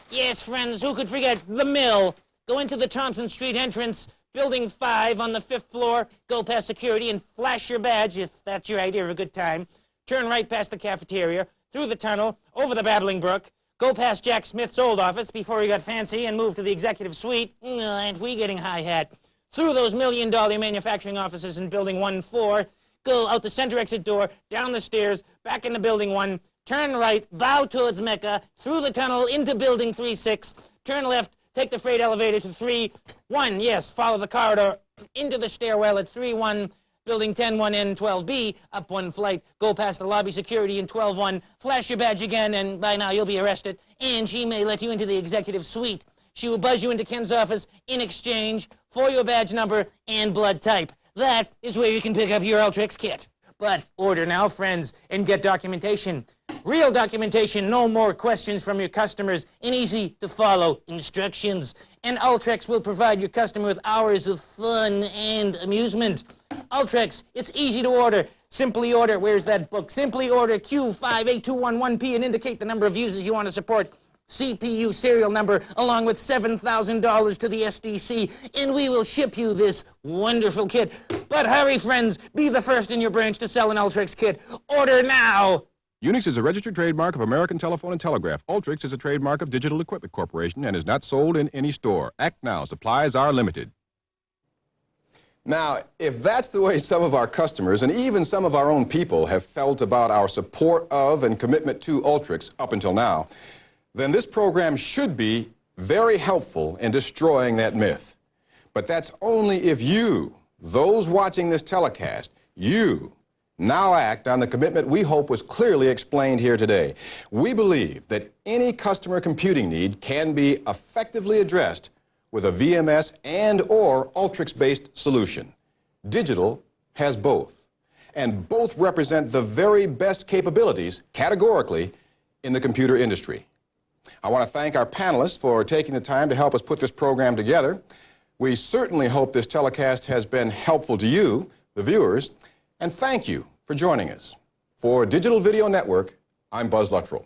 yes, friends, who could forget, the mill. Go into the Thompson Street entrance, Building 5 on the 5th floor, go past security and flash your badge if that's your idea of a good time. Turn right past the cafeteria, through the tunnel, over the babbling brook, Go past Jack Smith's old office before he got fancy and moved to the executive suite. Aren't we getting high hat? Through those million-dollar manufacturing offices in Building 1-4, go out the center exit door, down the stairs, back into Building 1, turn right, bow towards Mecca, through the tunnel into Building 3-6, turn left, take the freight elevator to 3-1, yes, follow the corridor into the stairwell at 3-1, Building 10-1N 12B, up one flight, go past the lobby security in 12-1, flash your badge again, and by now you'll be arrested, and she may let you into the executive suite. She will buzz you into Ken's office in exchange for your badge number and blood type. That is where you can pick up your ULTRIX kit. But order now, friends, and get documentation. Real documentation, no more questions from your customers, and easy-to-follow instructions. And ULTRIX will provide your customer with hours of fun and amusement. ULTRIX, it's easy to order. Simply order, where's that book? Simply order Q58211P and indicate the number of users you want to support. CPU serial number along with $7,000 to the SDC, and we will ship you this wonderful kit. But hurry, friends, be the first in your branch to sell an ULTRIX kit. Order now! UNIX is a registered trademark of American Telephone and Telegraph. ULTRIX is a trademark of Digital Equipment Corporation and is not sold in any store. Act now. Supplies are limited. Now, if that's the way some of our customers and even some of our own people have felt about our support of and commitment to ULTRIX up until now, then this program should be very helpful in destroying that myth. But that's only if you, those watching this telecast, you now act on the commitment we hope was clearly explained here today. We believe that any customer computing need can be effectively addressed with a VMS and/or ULTRIX-based solution. Digital has both, and both represent the very best capabilities, categorically, in the computer industry. I want to thank our panelists for taking the time to help us put this program together. We certainly hope this telecast has been helpful to you, the viewers, and thank you for joining us. For Digital Video Network, I'm Buzz Luttrell.